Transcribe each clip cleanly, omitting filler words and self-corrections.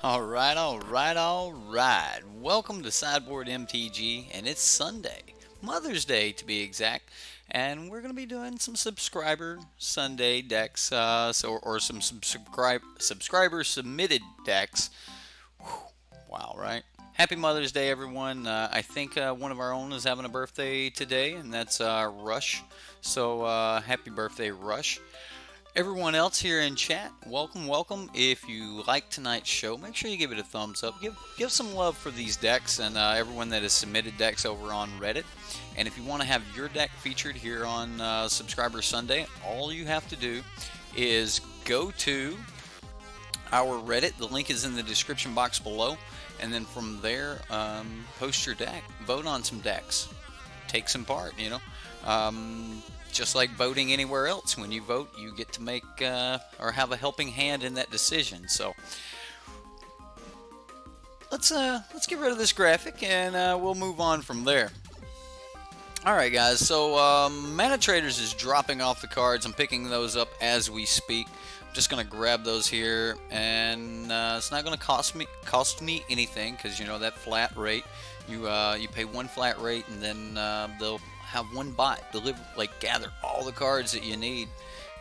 Alright. Welcome to Sideboardmtg, and it's Sunday, Mother's Day to be exact, and we're going to be doing some subscriber Sunday decks, or some subscriber submitted decks. Whew, wow, right? Happy Mother's Day, everyone. I think one of our own is having a birthday today, and that's Rush. So happy birthday, Rush. Everyone else here in chat, welcome. If you like tonight's show, make sure you give it a thumbs up. Give some love for these decks and everyone that has submitted decks over on Reddit. And if you want to have your deck featured here on Subscriber Sunday, all you have to do is go to our Reddit. The link is in the description box below. And then from there, post your deck. Vote on some decks. Take some part, you know. Just like voting anywhere else, when you vote, you get to make or have a helping hand in that decision. So let's get rid of this graphic and we'll move on from there. All right, guys. So manatraders is dropping off the cards. I'm picking those up as we speak. I'm just gonna grab those here, and it's not gonna cost me anything, because you know that flat rate. You pay one flat rate, and then they'll have one bot gather all the cards that you need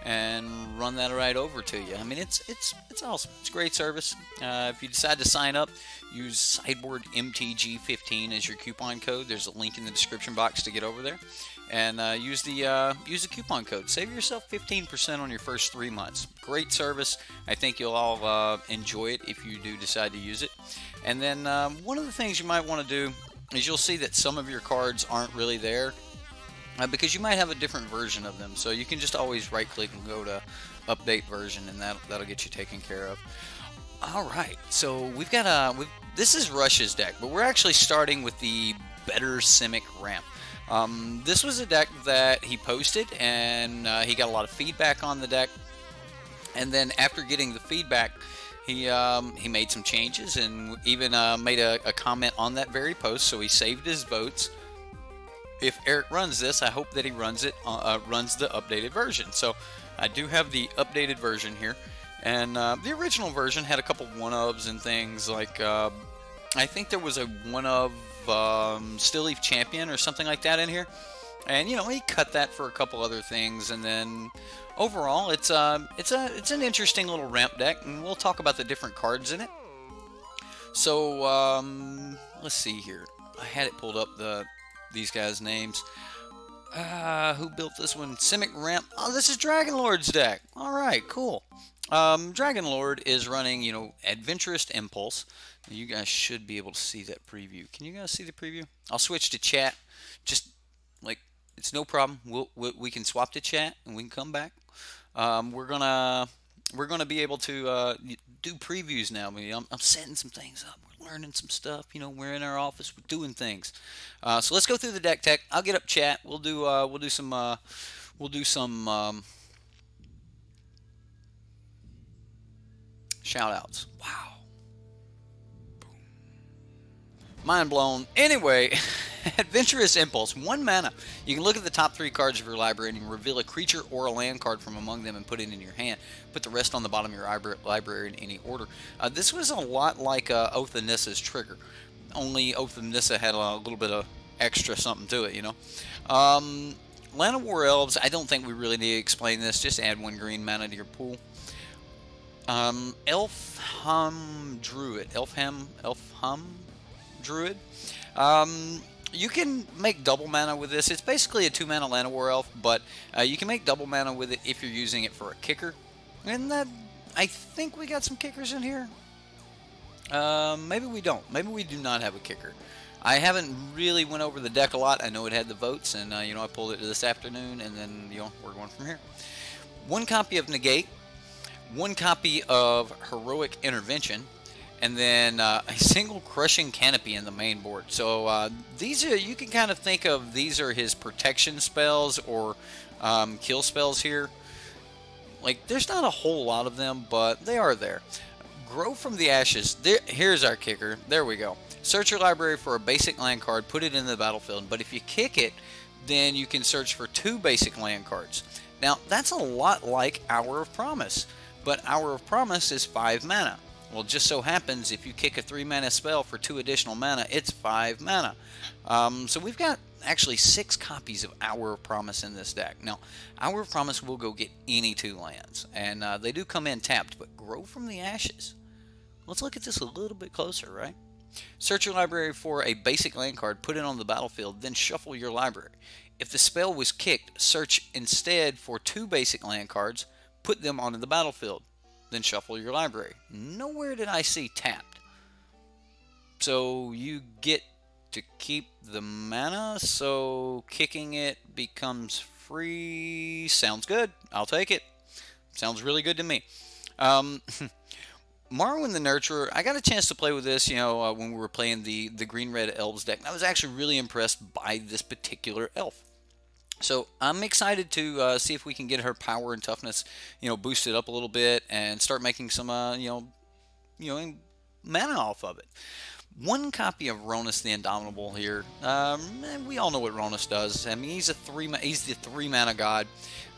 and run that right over to you. I mean, it's awesome. It's great service. If you decide to sign up, use Sideboardmtg15 as your coupon code. There's a link in the description box to get over there, and use the coupon code. Save yourself 15% on your first 3 months. Great service. I think you'll all enjoy it if you do decide to use it. And then one of the things you might want to do is you'll see that some of your cards aren't really there. Because you might have a different version of them, so you can just always right-click and go to update version, and that'll get you taken care of. All right, so we've got this is Rush's deck, but we're actually starting with the better Semic ramp. This was a deck that he posted, and he got a lot of feedback on the deck. And then after getting the feedback, he made some changes, and even made a comment on that very post. So he saved his votes. If Eric runs this, I hope that he runs the updated version. So I do have the updated version here, and the original version had a couple one-ofs and things like I think there was a one-of Still Leaf Champion or something like that in here, and you know, he cut that for a couple other things. And then overall, it's an interesting little ramp deck, and we'll talk about the different cards in it. So let's see here. I had it pulled up, these guys' names. Who built this one? Semic ramp. Oh, this is Dragon Lord's deck. All right, cool. Dragon Lord is running, you know, Adventurous Impulse. You guys should be able to see that preview. Can you guys see the preview? I'll switch to chat. Just like, it's no problem. We can swap to chat and we can come back. We're gonna be able to do previews now. I'm setting some things up. We're learning some stuff. You know, we're in our office. We're doing things. So let's go through the deck tech. I'll get up chat. We'll do some shout outs. Wow. Mind blown. Anyway, Adventurous Impulse, 1 mana. You can look at the top 3 cards of your library and reveal a creature or a land card from among them and put it in your hand. Put the rest on the bottom of your library in any order. This was a lot like Oath of Nissa's trigger, only Oath of Nissa had a little bit of extra something to it, you know. Land of War Elves, I don't think we really need to explain this. Just add 1 green mana to your pool. Elfham Druid. Druid. You can make double mana with this. It's basically a 2 mana Land of War Elf, but you can make double mana with it if you're using it for a kicker. And that, I think we got some kickers in here. Maybe we don't. Maybe we do not have a kicker. I haven't really went over the deck a lot. I know it had the votes, and you know, I pulled it this afternoon, and then you know, we're going from here. 1 copy of Negate, 1 copy of Heroic Intervention, and then a single Crushing Canopy in the main board. So these are, you can kind of think of, these are his protection spells or kill spells here. Like, there's not a whole lot of them, but they are there. Grow from the Ashes. Here's our kicker. There we go. Search your library for a basic land card, put it in the battlefield. But if you kick it, then you can search for 2 basic land cards. Now, that's a lot like Hour of Promise, but Hour of Promise is 5 mana. Well, it just so happens if you kick a 3-mana spell for 2 additional mana, it's 5 mana. So we've got actually 6 copies of Hour of Promise in this deck. Now, Hour of Promise will go get any 2 lands, and they do come in tapped, but Grow from the Ashes. Let's look at this a little bit closer, right? Search your library for a basic land card, put it on the battlefield, then shuffle your library. If the spell was kicked, search instead for 2 basic land cards, put them onto the battlefield, then shuffle your library. Nowhere did I see tapped. So you get to keep the mana, so kicking it becomes free. Sounds good. I'll take it. Sounds really good to me. Marwyn the Nurturer, I got a chance to play with this, when we were playing the Green-Red Elves deck. And I was actually really impressed by this particular elf. So I'm excited to see if we can get her power and toughness, boosted up a little bit and start making some, mana off of it. 1 copy of Ronus the Indomitable here. We all know what Ronus does. I mean, he's the 3-mana god.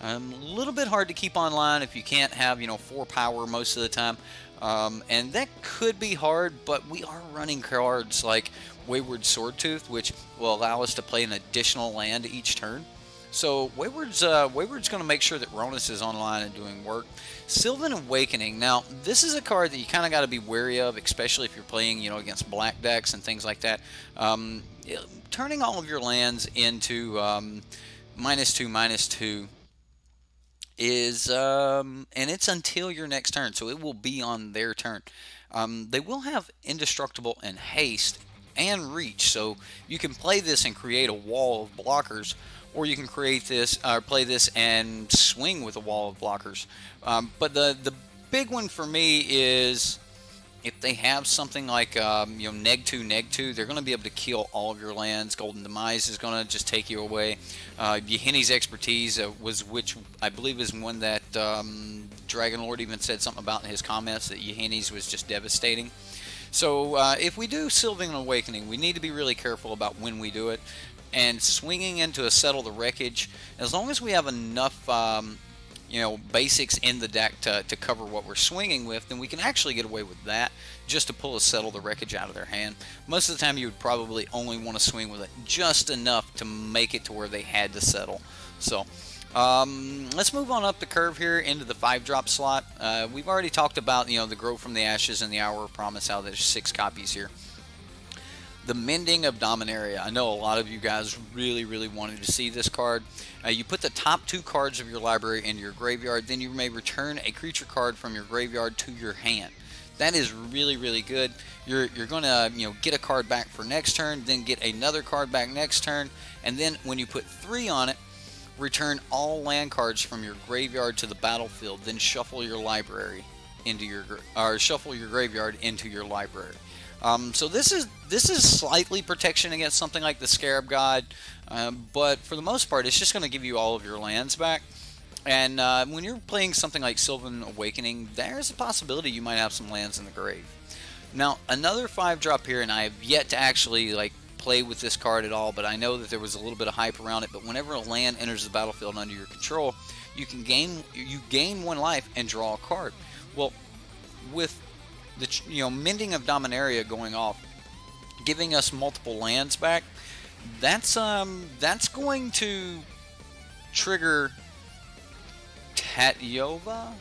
A little bit hard to keep online if you can't have, 4 power most of the time. And that could be hard, but we are running cards like Wayward Swordtooth, which will allow us to play an additional land each turn. So Wayward's going to make sure that Ronus is online and doing work. Sylvan Awakening. Now, this is a card that you kind of got to be wary of, especially if you're playing, against black decks and things like that. Turning all of your lands into -2/-2 is, and it's until your next turn, so it will be on their turn. They will have Indestructible and Haste and Reach, so you can play this and create a wall of blockers, or you can create this, play this and swing with a wall of blockers. But the big one for me is if they have something like neg2, they're going to be able to kill all of your lands. Golden Demise is going to just take you away. Yahini's Expertise which I believe is one that Dragon Lord even said something about in his comments, that Yahini's was just devastating. So if we do Sylvan Awakening, we need to be really careful about when we do it. And swinging into a Settle the Wreckage, as long as we have enough basics in the deck to cover what we're swinging with, then we can actually get away with that, just to pull a Settle the Wreckage out of their hand. Most of the time you would probably only want to swing with it just enough to make it to where they had to settle. So let's move on up the curve here into the 5-drop slot. We've already talked about the Grow from the Ashes and the Hour of Promise, how there's 6 copies here. The Mending of Dominaria. I know a lot of you guys really wanted to see this card. You put the top 2 cards of your library into your graveyard, then you may return a creature card from your graveyard to your hand. That is really good. You're going to get a card back for next turn, then get another card back next turn, and then when you put 3 on it, return all land cards from your graveyard to the battlefield, then shuffle your library into your shuffle your graveyard into your library. So this is slightly protection against something like the Scarab God, but for the most part, it's just going to give you all of your lands back. And when you're playing something like Sylvan Awakening, there's a possibility you might have some lands in the grave. Now, another 5-drop here, and I have yet to actually play with this card at all, but I know that there was a little bit of hype around it. But whenever a land enters the battlefield under your control, you gain 1 life and draw a card. Well, with the Mending of Dominaria going off, giving us multiple lands back, that's going to trigger Tatyova.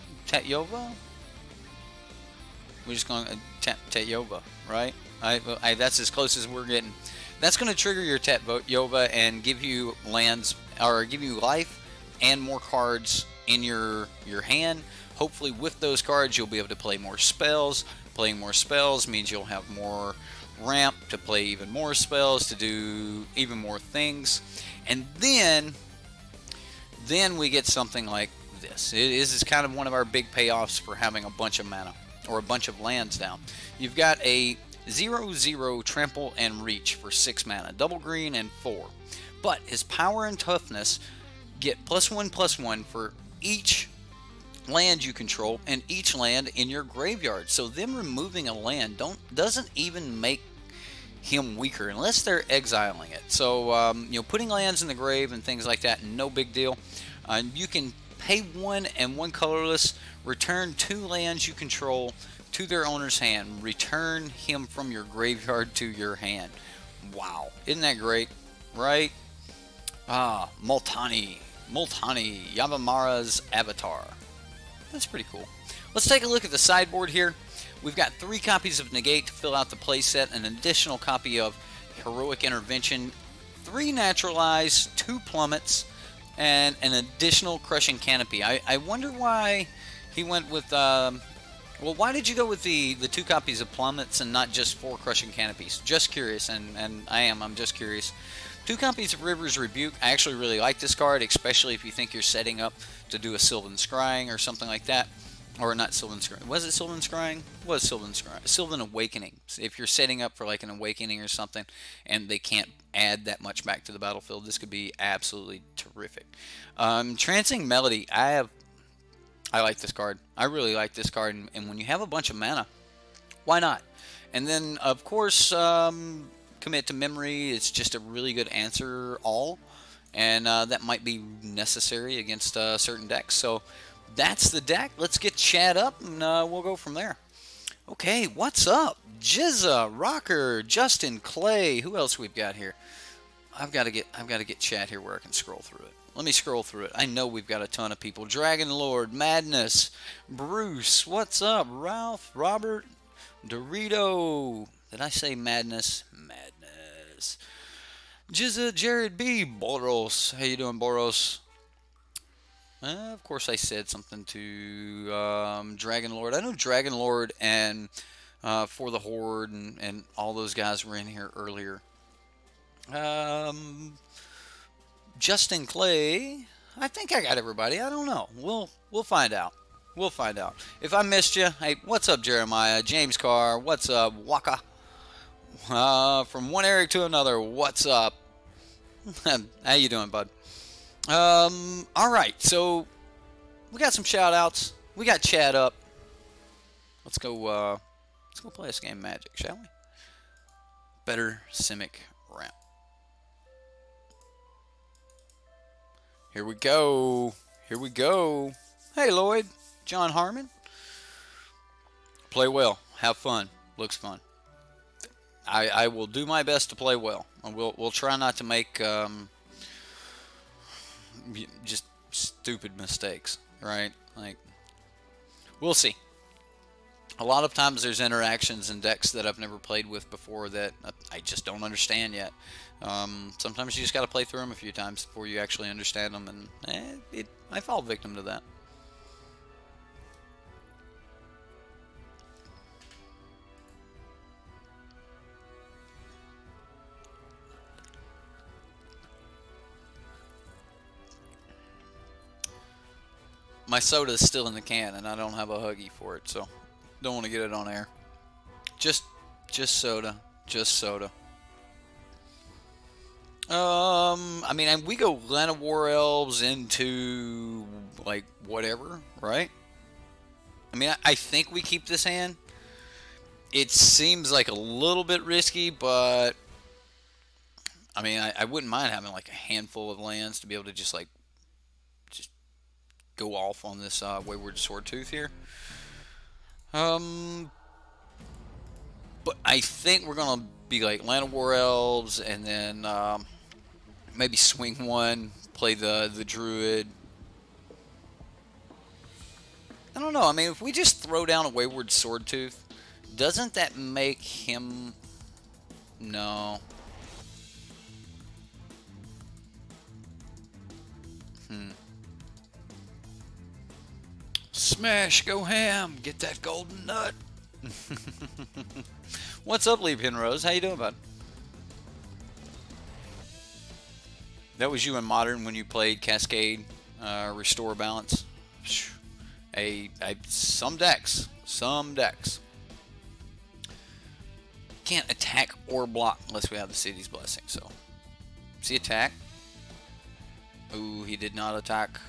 We're just going Tatyova, right? That's as close as we're getting. That's going to trigger your Tatyova and give you lands, or give you life and more cards in your hand. Hopefully with those cards you'll be able to play more spells. Playing more spells means you'll have more ramp to play even more spells, to do even more things. And then we get something like this. This is kind of one of our big payoffs for having a bunch of mana, or a bunch of lands down. You've got a 0/0 Trample and Reach for 6 mana, double green and 4. But his power and toughness get +1/+1 for each land you control and each land in your graveyard. So them removing a land doesn't even make him weaker unless they're exiling it. So putting lands in the grave and things like that, no big deal. You can pay 1 and 1 colorless, return 2 lands you control to their owner's hand. Return him from your graveyard to your hand. Wow, isn't that great, right? Multani, Yavimara's avatar. That's pretty cool. Let's take a look at the sideboard here. We've got 3 copies of Negate to fill out the playset, an additional copy of Heroic Intervention, 3 Naturalize, 2 Plummets, and an additional Crushing Canopy. I wonder why he went with, well, why did you go with the 2 copies of Plummets and not just 4 Crushing Canopies? Just curious, and I'm just curious. 2 copies of River's Rebuke. I actually really like this card, especially if you think you're setting up to do a Sylvan Scrying or something like that. Or not Sylvan Scrying. Was it Sylvan Scrying? Was Sylvan Scrying. Sylvan Awakening. If you're setting up for like an Awakening or something and they can't add that much back to the battlefield, this could be absolutely terrific. Trancing Melody. I like this card. I really like this card. And when you have a bunch of mana, why not? And then, of course, Commit to Memory. It's just a really good answer all. And that might be necessary against certain decks. So that's the deck. Let's get Chad up and we'll go from there. Okay, what's up? Jizza, Rocker, Justin, Clay. Who else we've got here? I've got to get Chad here where I can scroll through it. Let me scroll through it. I know we've got a ton of people. Dragon Lord, Madness, Bruce. What's up? Ralph, Robert, Dorito. Did I say Madness? Madness. Jizza, Jared B, Boros. How you doing, Boros? Of course, I said something to Dragon Lord. I know Dragon Lord and For the Horde and all those guys were in here earlier. Justin Clay. I think I got everybody. I don't know. We'll find out. We'll find out. If I missed you, hey, what's up, Jeremiah? James Carr. What's up, Waka? From one Eric to another. What's up? How you doing, bud? All right, so we got some shout outs. We got Chad up. Let's go play this game Magic, shall we? Better Simic ramp. Here we go. Here we go. Hey, Lloyd. John Harmon. Play well. Have fun. Looks fun. I will do my best to play well. We'll try not to make just stupid mistakes, right? Like, we'll see. A lot of times there's interactions in decks that I've never played with before that I just don't understand yet. Sometimes you just got to play through them a few times before you actually understand them, and I fall victim to that. My soda is still in the can, and I don't have a Huggy for it, so don't want to get it on air. Just soda. Just soda. I mean, we go Land of War Elves into, like, whatever, right? I mean, I think we keep this hand. It seems like a little bit risky, but I mean, I wouldn't mind having, like, a handful of lands to be able to just, like, go off on this Wayward Swordtooth here. But I think we're gonna be like Land of War Elves, and then maybe swing one, play the Druid. I don't know. I mean, if we just throw down a Wayward Swordtooth, doesn't that make him? No. Smash, go ham, get that golden nut. What's up, Lee Penrose? How you doing, bud? That was you in Modern when you played Cascade, Restore Balance. Some decks. Can't attack or block unless we have the City's Blessing. So, see attack. Ooh, he did not attack.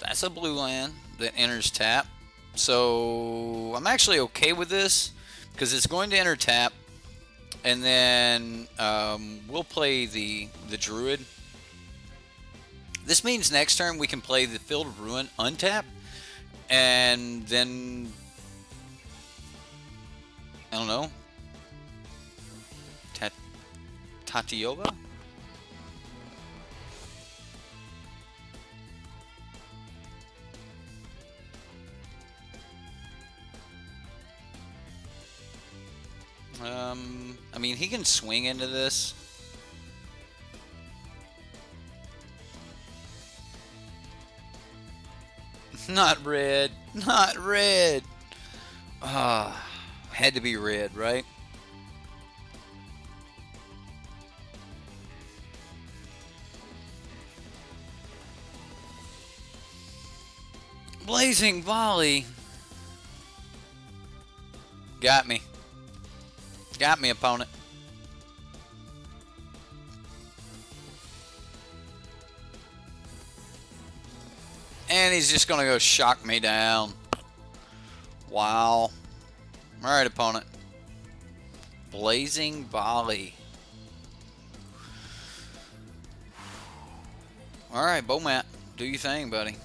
That's a blue land that enters tap. So I'm actually okay with this because it's going to enter tap, and then we'll play the Druid. This means next turn we can play the Field of Ruin untap, and then I don't know. Tatioba? I mean, he can swing into this. Not red. Not red. Had to be red, right? Blazing volley. Got me. Got me, opponent. And he's just going to go shock me down. Wow. Alright, opponent. Blazing volley. Alright, Bomat. Do your thing, buddy.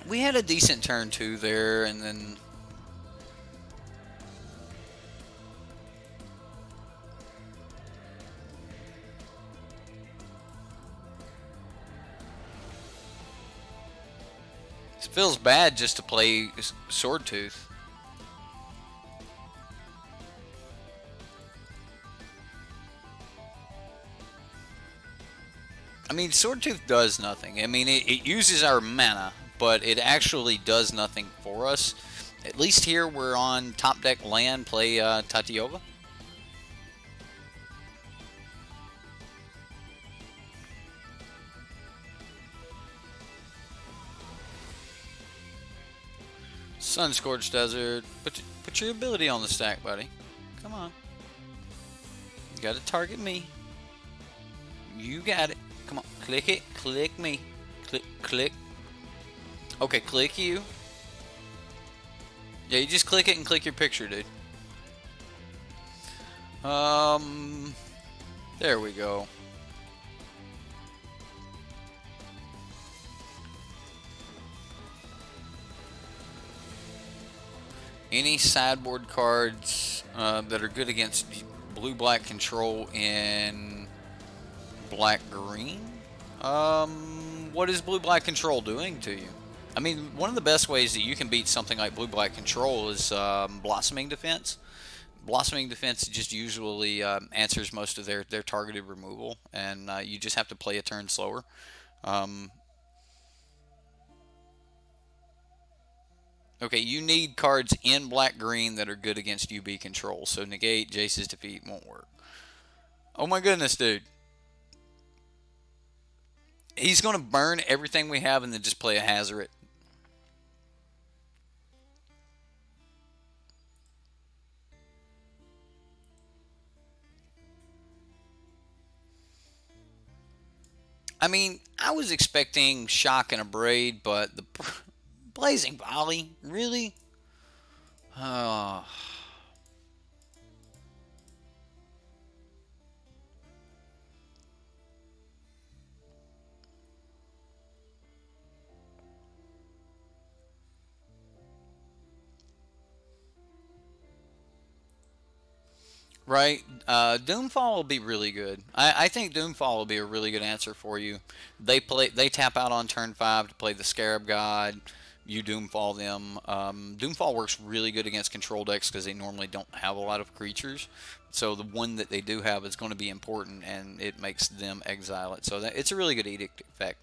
We had a decent turn 2 there, and then... It feels bad just to play Sword Tooth. I mean, Sword Tooth does nothing. I mean, it uses our mana, but it actually does nothing for us. At least here we're on top deck land, play Tatioba. Sun-Scorched Desert. Put your ability on the stack, buddy. Come on. You gotta target me. You got it. Come on. Click it. Click me. Click. Click. Okay, click you. Yeah, you just click it and click your picture, dude. There we go. Any sideboard cards that are good against blue-black control in black-green? What is blue-black control doing to you? I mean, one of the best ways that you can beat something like blue-black control is blossoming defense. Blossoming defense just usually answers most of their targeted removal, and you just have to play a turn slower. Okay, you need cards in black-green that are good against UB control, so negate Jace's defeat won't work. Oh my goodness, dude. He's going to burn everything we have and then just play a Hazoret. I mean, I was expecting Shock and a Braid, but the Blazing Volley? Really? Oh. Right, Doomfall will be really good. I think Doomfall will be a really good answer for you. They tap out on turn 5 to play the Scarab God. You Doomfall them. Doomfall works really good against control decks because they normally don't have a lot of creatures. So the one that they do have is going to be important, and it makes them exile it. So it's a really good edict effect.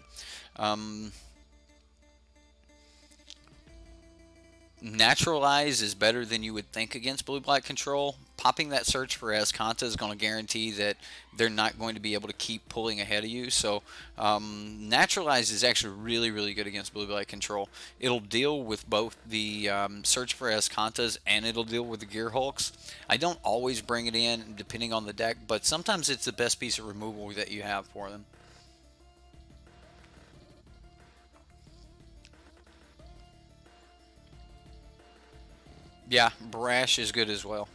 Naturalize is better than you would think against blue-black control. Popping that search for Azcanta is going to guarantee that they're not going to be able to keep pulling ahead of you. So Naturalize is actually really, really good against blue-black control. It'll deal with both the search for Azcantas and it'll deal with the Gear Hulks. I don't always bring it in depending on the deck, but sometimes it's the best piece of removal that you have for them. Yeah, Brash is good as well.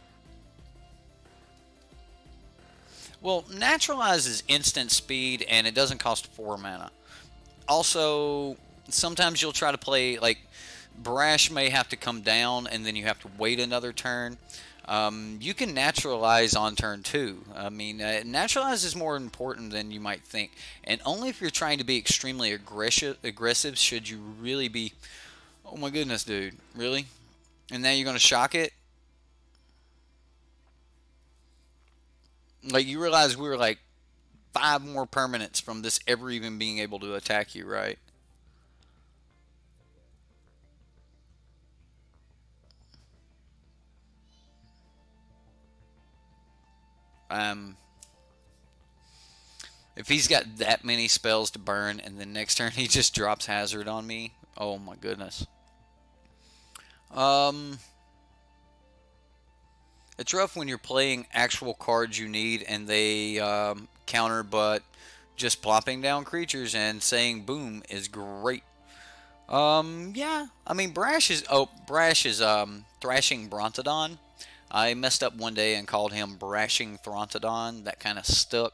Well, Naturalize is instant speed, and it doesn't cost 4 mana. Also, sometimes you'll try to play, like, Brash may have to come down, and then you have to wait another turn. You can naturalize on turn 2. I mean, naturalize is more important than you might think, and only if you're trying to be extremely aggressive should you really be. Oh my goodness, dude, really? And now you're gonna shock it? Like, you realize we were like 5 more permanents from this ever even being able to attack you, right? If he's got that many spells to burn and then next turn he just drops Hazard on me, oh my goodness. It's rough when you're playing actual cards you need and they counter, but just plopping down creatures and saying boom is great. Yeah, I mean Brash is Thrashing Brontodon. I messed up one day and called him Brashing Throntodon. That kind of stuck.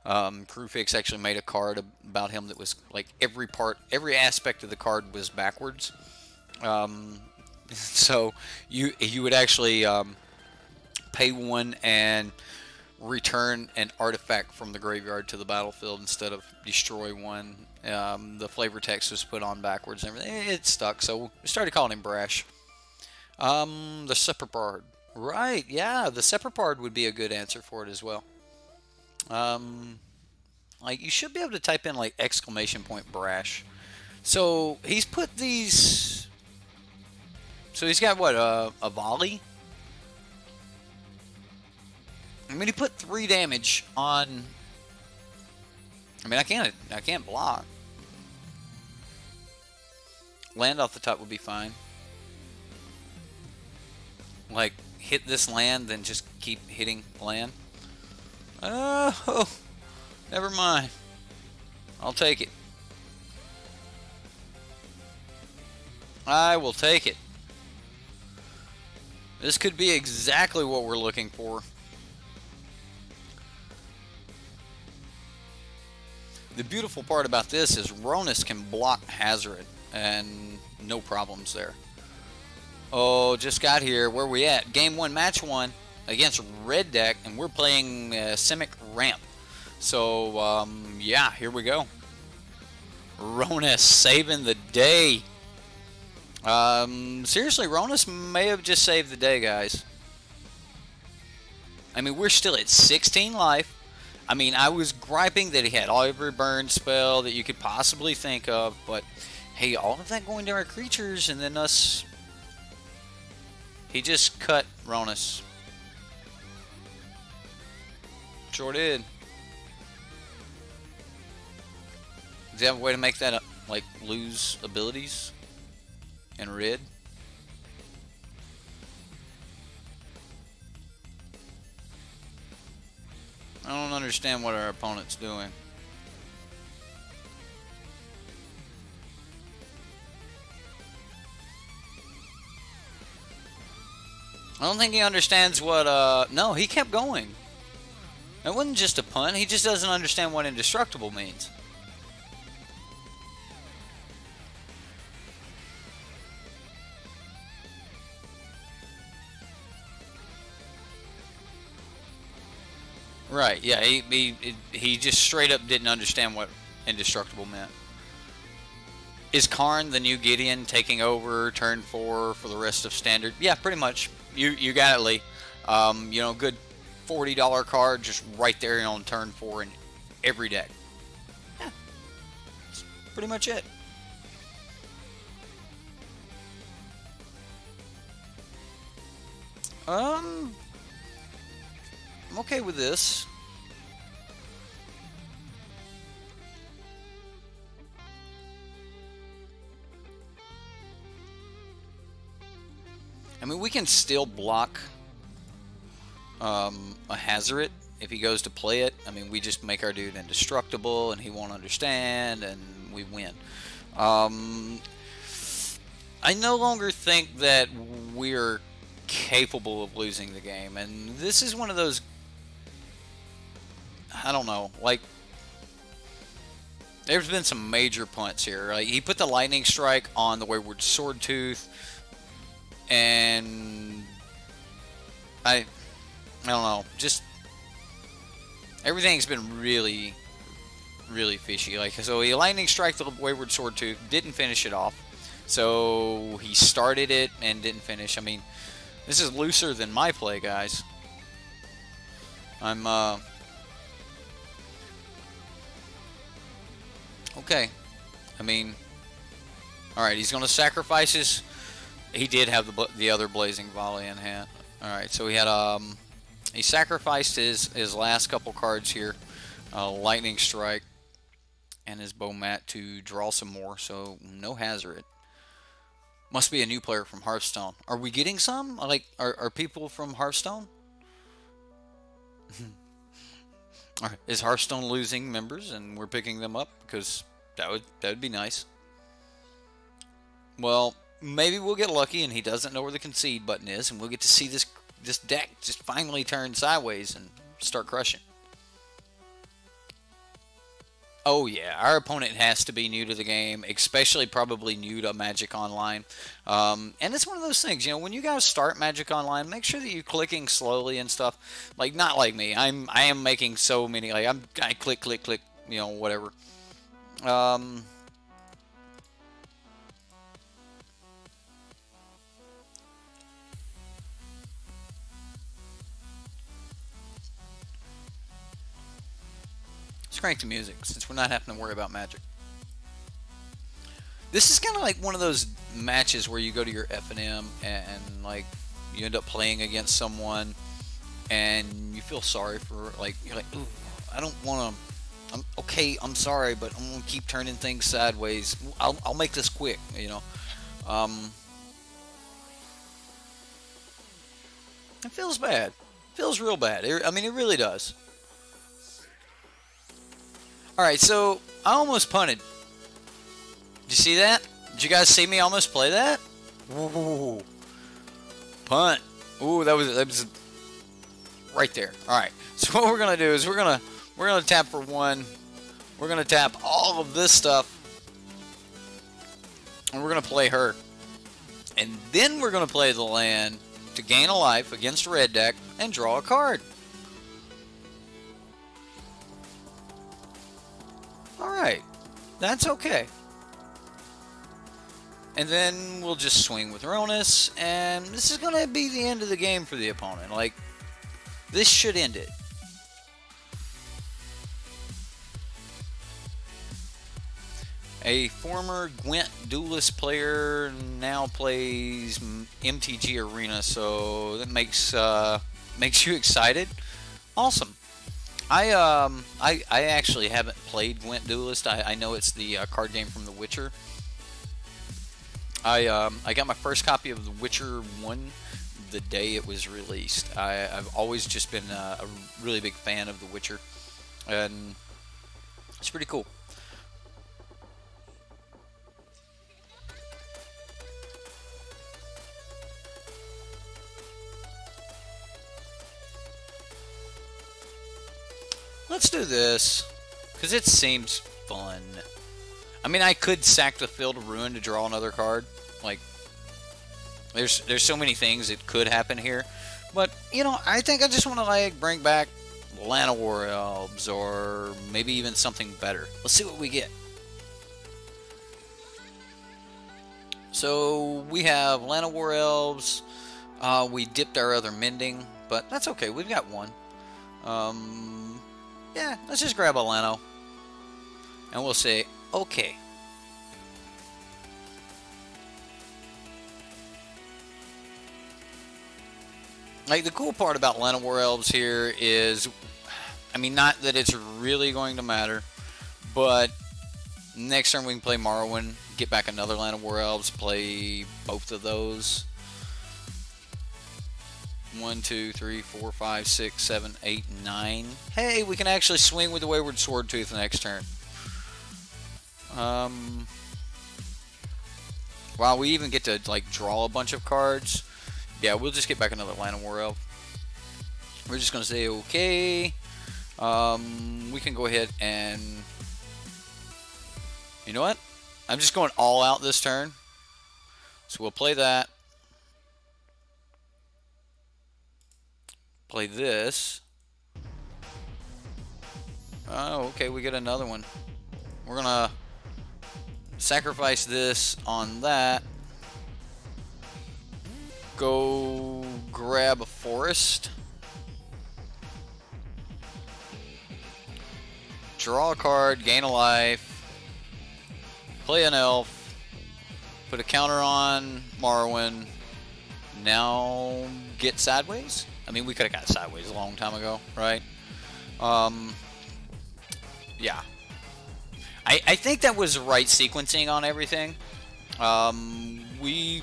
Crewfix actually made a card about him that was like every aspect of the card was backwards. So you would actually pay 1 and return an artifact from the graveyard to the battlefield instead of destroy 1. The flavor text was put on backwards and everything. It stuck, so we started calling him Brash. The Sepipard. Right, yeah, the Sepipard would be a good answer for it as well. Like, you should be able to type in, like, exclamation point Brash. So, he's put these... So, he's got, what, a volley? I mean, he put 3 damage on... I mean, I can't block. Land off the top would be fine. Like, hit this land, then just keep hitting land. Oh, never mind. I'll take it. I will take it. This could be exactly what we're looking for. The beautiful part about this is Ronus can block Hazard, and no problems there. Oh, just got here. Where we at? Game 1, match 1 against Red Deck, and we're playing Semic Ramp. So, yeah, here we go. Ronus saving the day. Seriously, Ronus may have just saved the day, guys. I mean, we're still at 16 life. I mean, I was griping that he had every burn spell that you could possibly think of, but hey, all of that going to our creatures and then us... He just cut Ronus. Sure did. Does he have a way to make that, like, lose abilities in red? I don't understand what our opponent's doing. I don't think he understands what, no, he kept going. It wasn't just a punt, he just doesn't understand what indestructible means. Right, yeah, he just straight up didn't understand what indestructible meant. Is Karn the new Gideon taking over turn 4 for the rest of standard? Yeah, pretty much. You got it, Lee. You know, good $40 card just right there on turn 4 in every deck. Yeah, that's pretty much it. I'm okay with this. I mean, we can still block a Hazard if he goes to play it. I mean, we just make our dude indestructible and he won't understand and we win. I no longer think that we're capable of losing the game, and this is one of those, I don't know, like, There's been some major punts here. Like, he put the lightning strike on the wayward sword tooth, and I don't know. Just everything's been really, really fishy. Like, so he lightning strike the wayward sword tooth, didn't finish it off. So he started it and didn't finish. I mean, this is looser than my play, guys. I'm okay. I mean, all right. He's going to sacrifice his. He did have the other blazing volley in hand. All right. So he had he sacrificed his last couple cards here, lightning strike, and his bow mat to draw some more. So no hazard. Must be a new player from Hearthstone. Are we getting some? Like, are people from Hearthstone? Is Hearthstone losing members and we're picking them up? Because that would be nice. Well, maybe we'll get lucky and he doesn't know where the concede button is, and we'll get to see this deck just finally turn sideways and start crushing. Oh yeah, our opponent has to be new to the game, especially probably new to Magic Online. And it's one of those things, you know, when you guys start Magic Online, make sure that you're clicking slowly and stuff. Like, not like me. I am making so many, like, I click, you know, whatever. Let's crank the music, since we're not having to worry about Magic. This is kind of like one of those matches where you go to your F&M and like you end up playing against someone and you feel sorry for, like, you're like, ooh, I don't want to. Okay, I'm sorry, but I'm gonna keep turning things sideways. I'll make this quick, you know. It feels bad. It feels real bad. I mean, it really does. Alright, so I almost punted. Did you see that? Did you guys see me almost play that? Ooh. Punt. Ooh, that was right there. Alright. So what we're gonna do is we're gonna tap for one. We're gonna tap all of this stuff. And we're gonna play her. And then we're gonna play the land to gain a life against red deck and draw a card. Alright, that's okay. And then we'll just swing with Ronus, and this is going to be the end of the game for the opponent. Like, this should end it. A former Gwent Duelist player now plays MTG Arena, so that makes you excited. Awesome. I actually haven't played Gwent Duelist. I know it's the card game from The Witcher. I got my first copy of The Witcher 1 the day it was released. I've always just been a really big fan of The Witcher, and it's pretty cool. Let's do this, because it seems fun. I mean, I could sack the Field of Ruin to draw another card. Like, there's so many things that could happen here. But, you know, I think I just want to, like, bring back Llanowar Elves, or maybe even something better. Let's see what we get. So, we have Llanowar Elves. We dipped our other Mending, but that's okay. We've got one. Yeah, let's just grab a Lano. And we'll say, okay. Like, the cool part about Llanowar Elves here is, I mean, not that it's really going to matter, but next turn we can play Morrowind, get back another Llanowar Elves, play both of those. 1, 2, 3, 4, 5, 6, 7, 8, 9. Hey, we can actually swing with the Wayward Sword Tooth next turn. Wow, we even get to, like, draw a bunch of cards. Yeah, we'll just get back another Llanowar Elf. We're just going to say, okay. We can go ahead and You know what? I'm just going all out this turn. So we'll play that. Play this. Oh, okay, we get another one. We're gonna sacrifice this on that. Go grab a forest. Draw a card, gain a life. Play an elf. Put a counter on Morrowind. Now get sideways? I mean, we could have got sideways a long time ago, right? Yeah. I think that was the right sequencing on everything. We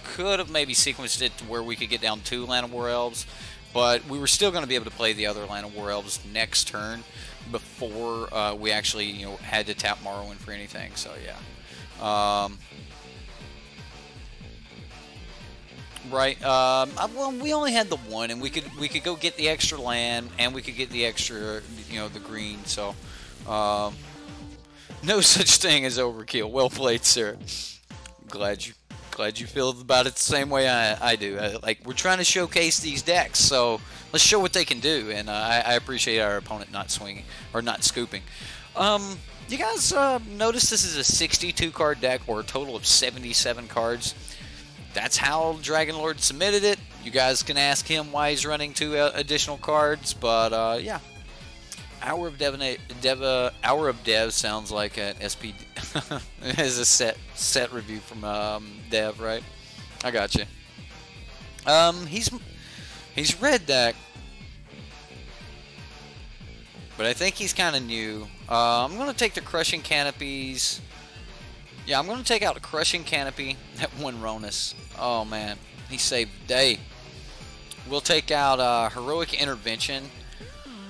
could have maybe sequenced it to where we could get down 2 Land of War Elves, but we were still going to be able to play the other Land of War Elves next turn before we actually, you know, had to tap Morrowind for anything. So yeah. Right. Well, we only had the one, and we could go get the extra land, and we could get the extra, you know, the green. So, no such thing as overkill. Well played, sir. Glad you feel about it the same way I do. Like, we're trying to showcase these decks, so let's show what they can do. And I appreciate our opponent not swinging or not scooping. You guys notice this is a 62 card deck, or a total of 77 cards. That's how Dragon Lord submitted it. You guys can ask him why he's running 2 additional cards, but yeah. Hour of Dev sounds like an SP. As a set review from Dev, right? I got you. He's red deck, but I think he's kind of new. I'm gonna take the Crushing Canopies. Yeah, I'm going to take out a Crushing Canopy at 1 Ronus. Oh, man. He saved the day. We'll take out Heroic Intervention.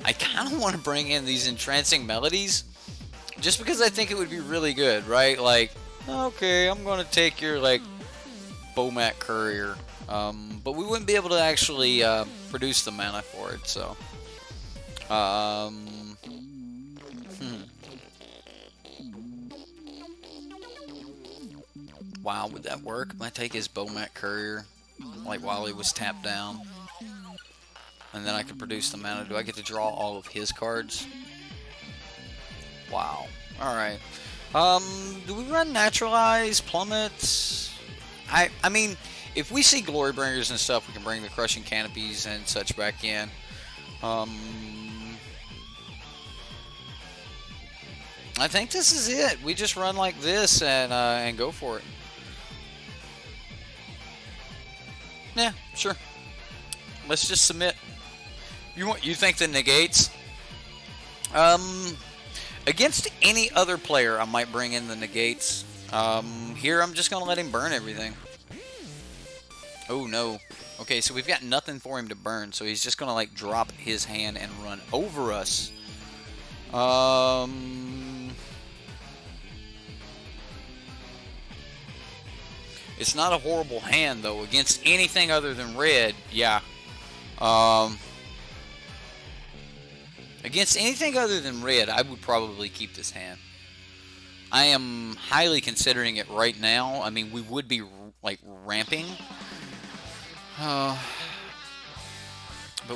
I kind of want to bring in these Entrancing Melodies, just because I think it would be really good, right? Like, okay, I'm going to take your, like, Bomat Courier. But we wouldn't be able to actually produce the mana for it, so. Wow, would that work? Might take his Bomat Courier, like while he was tapped down. And then I could produce the mana. Do I get to draw all of his cards? Wow. Alright. Do we run Naturalize, Plummets? I mean, if we see Glorybringers and stuff, we can bring the Crushing Canopies and such back in. I think this is it. We just run like this and go for it. Yeah, sure. Let's just submit. You think the negates? Against any other player, I might bring in the negates. Here, I'm just gonna let him burn everything. Oh no. Okay, so we've got nothing for him to burn, so he's just gonna like drop his hand and run over us. It's not a horrible hand, though. Against anything other than red, yeah. Against anything other than red, I would probably keep this hand. I am highly considering it right now. I mean, we would be, like, ramping. But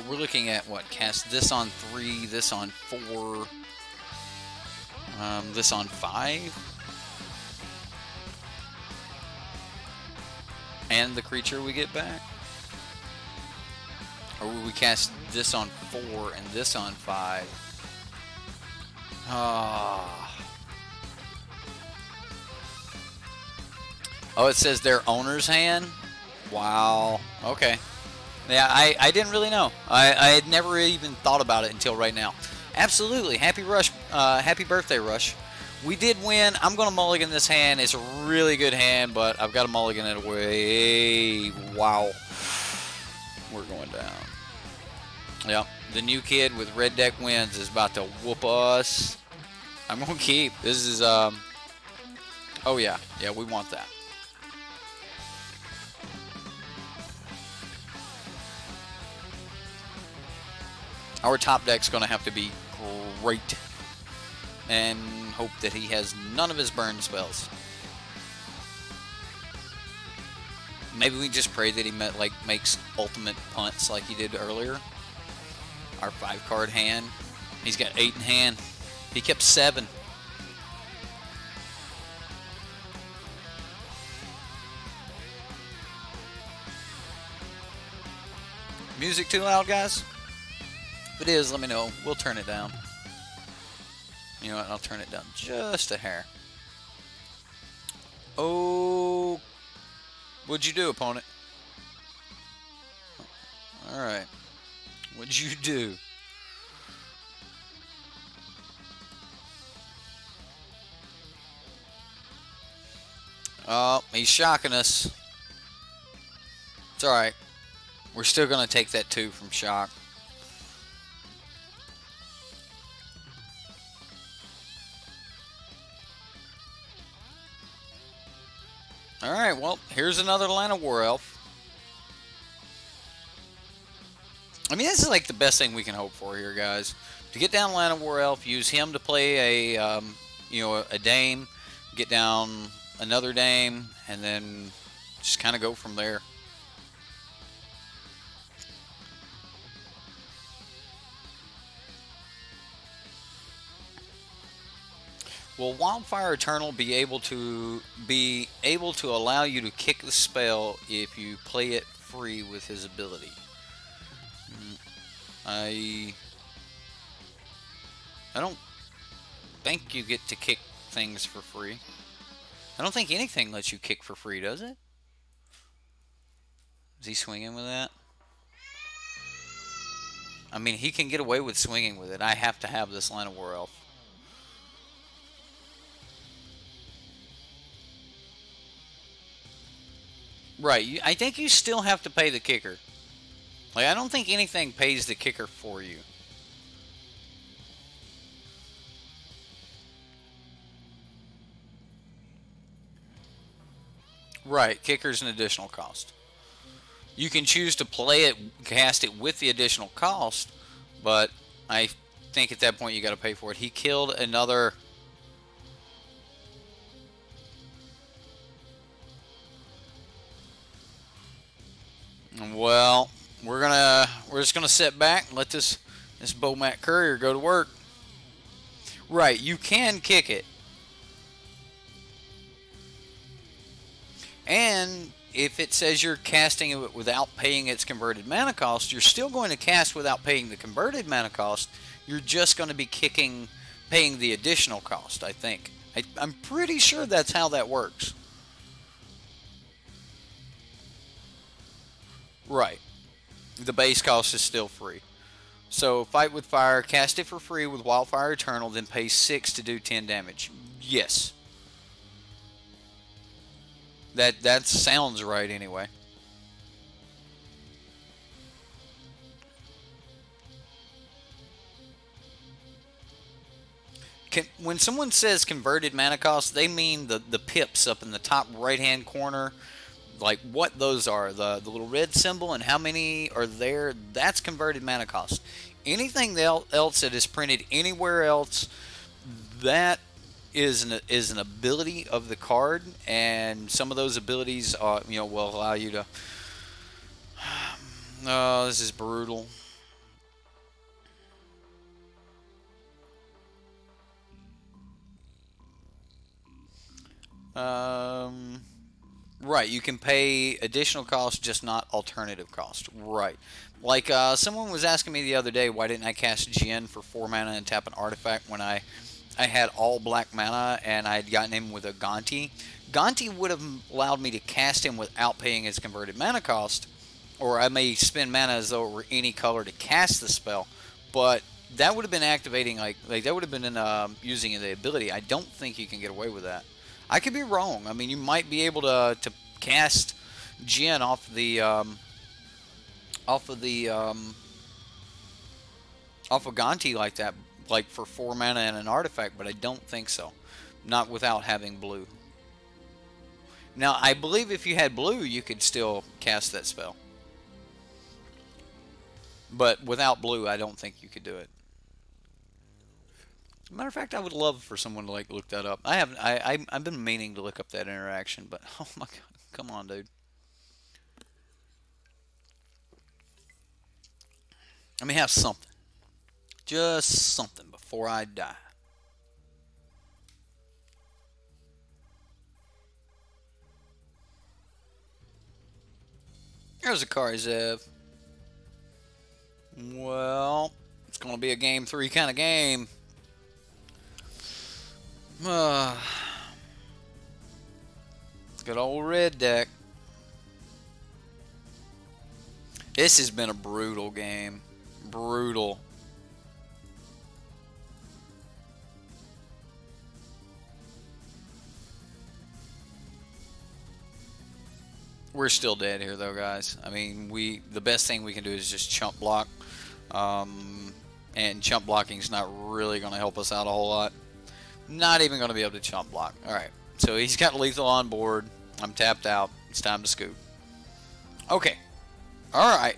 we're looking at, what, cast this on 3, this on 4, this on 5. And the creature we get back? Or will we cast this on 4 and this on 5? Oh, it says their owner's hand? Wow. Okay. Yeah, I didn't really know. I had never even thought about it until right now. Absolutely. Happy birthday, Rush. We did win. I'm going to mulligan this hand. It's a really good hand, but I've got to mulligan it away. Wow. We're going down. Yep. The new kid with red deck wins is about to whoop us. I'm going to keep. This is, oh, yeah. Yeah, we want that. Our top deck's going to have to be great. And hope that he has none of his burn spells. Maybe we just pray that he makes ultimate punts like he did earlier. Our 5-card hand. He's got 8 in hand. He kept 7. Music too loud, guys? If it is, let me know. We'll turn it down. You know what? I'll turn it down just a hair. Oh, what'd you do, opponent? Alright. What'd you do? Oh, he's shocking us. It's alright. We're still going to take that 2 from shock. Alright, well, here's another Land of War Elf. I mean, this is like the best thing we can hope for here, guys. To get down Land of War Elf, use him to play a, you know, a Dame, get down another Dame, and then just kind of go from there. Will Wildfire Eternal be able to allow you to kick the spell if you play it free with his ability? I don't think you get to kick things for free. I don't think anything lets you kick for free, does it? Is he swinging with that? I mean, he can get away with swinging with it. I have to have this Land of War Elf. Right, I think you still have to pay the kicker. Like, I don't think anything pays the kicker for you. Right, kicker's an additional cost. You can choose to play it, cast it with the additional cost, but I think at that point you got to pay for it. He killed another... Well, we're just gonna sit back and let this Bomat Courier go to work. Right, you can kick it. And if it says you're casting it without paying its converted mana cost, you're still going to cast without paying the converted mana cost. You're just going to be paying the additional cost, I think. I'm pretty sure that's how that works. Right. The base cost is still free. So, fight with fire, cast it for free with Wildfire Eternal, then pay 6 to do 10 damage. Yes. That sounds right anyway. When someone says converted mana cost, they mean the pips up in the top right-hand corner. Like what those are, the little red symbol and how many are there, that's converted mana cost. Anything else that is printed anywhere else, that is an ability of the card, and some of those abilities you know, will allow you to... Oh, this is brutal. Right, you can pay additional cost, just not alternative cost. Right. Like, someone was asking me the other day, why didn't I cast Jin for 4 mana and tap an artifact when I had all black mana and I had gotten him with a Gonti. Gonti would have allowed me to cast him without paying his converted mana cost, or I may spend mana as though it were any color to cast the spell, but that would have been activating, like that would have been using the ability. I don't think you can get away with that. I could be wrong. I mean, you might be able to cast Jin off of Gonti like that, like for 4 mana and an artifact, but I don't think so. Not without having blue. Now, I believe if you had blue, you could still cast that spell. But without blue, I don't think you could do it. Matter of fact, I would love for someone to like look that up. I've been meaning to look up that interaction, but oh my god, come on, dude. Let me have something, just something before I die. There's a Karzev. Well, it's gonna be a game 3 kind of game. Good old red deck. This has been a brutal game. Brutal. We're still dead here though, guys. I mean, the best thing we can do is just chump block. And chump blocking is not really going to help us out a whole lot. Not even going to be able to chump block. Alright, so he's got lethal on board. I'm tapped out. It's time to scoop. Okay. Alright.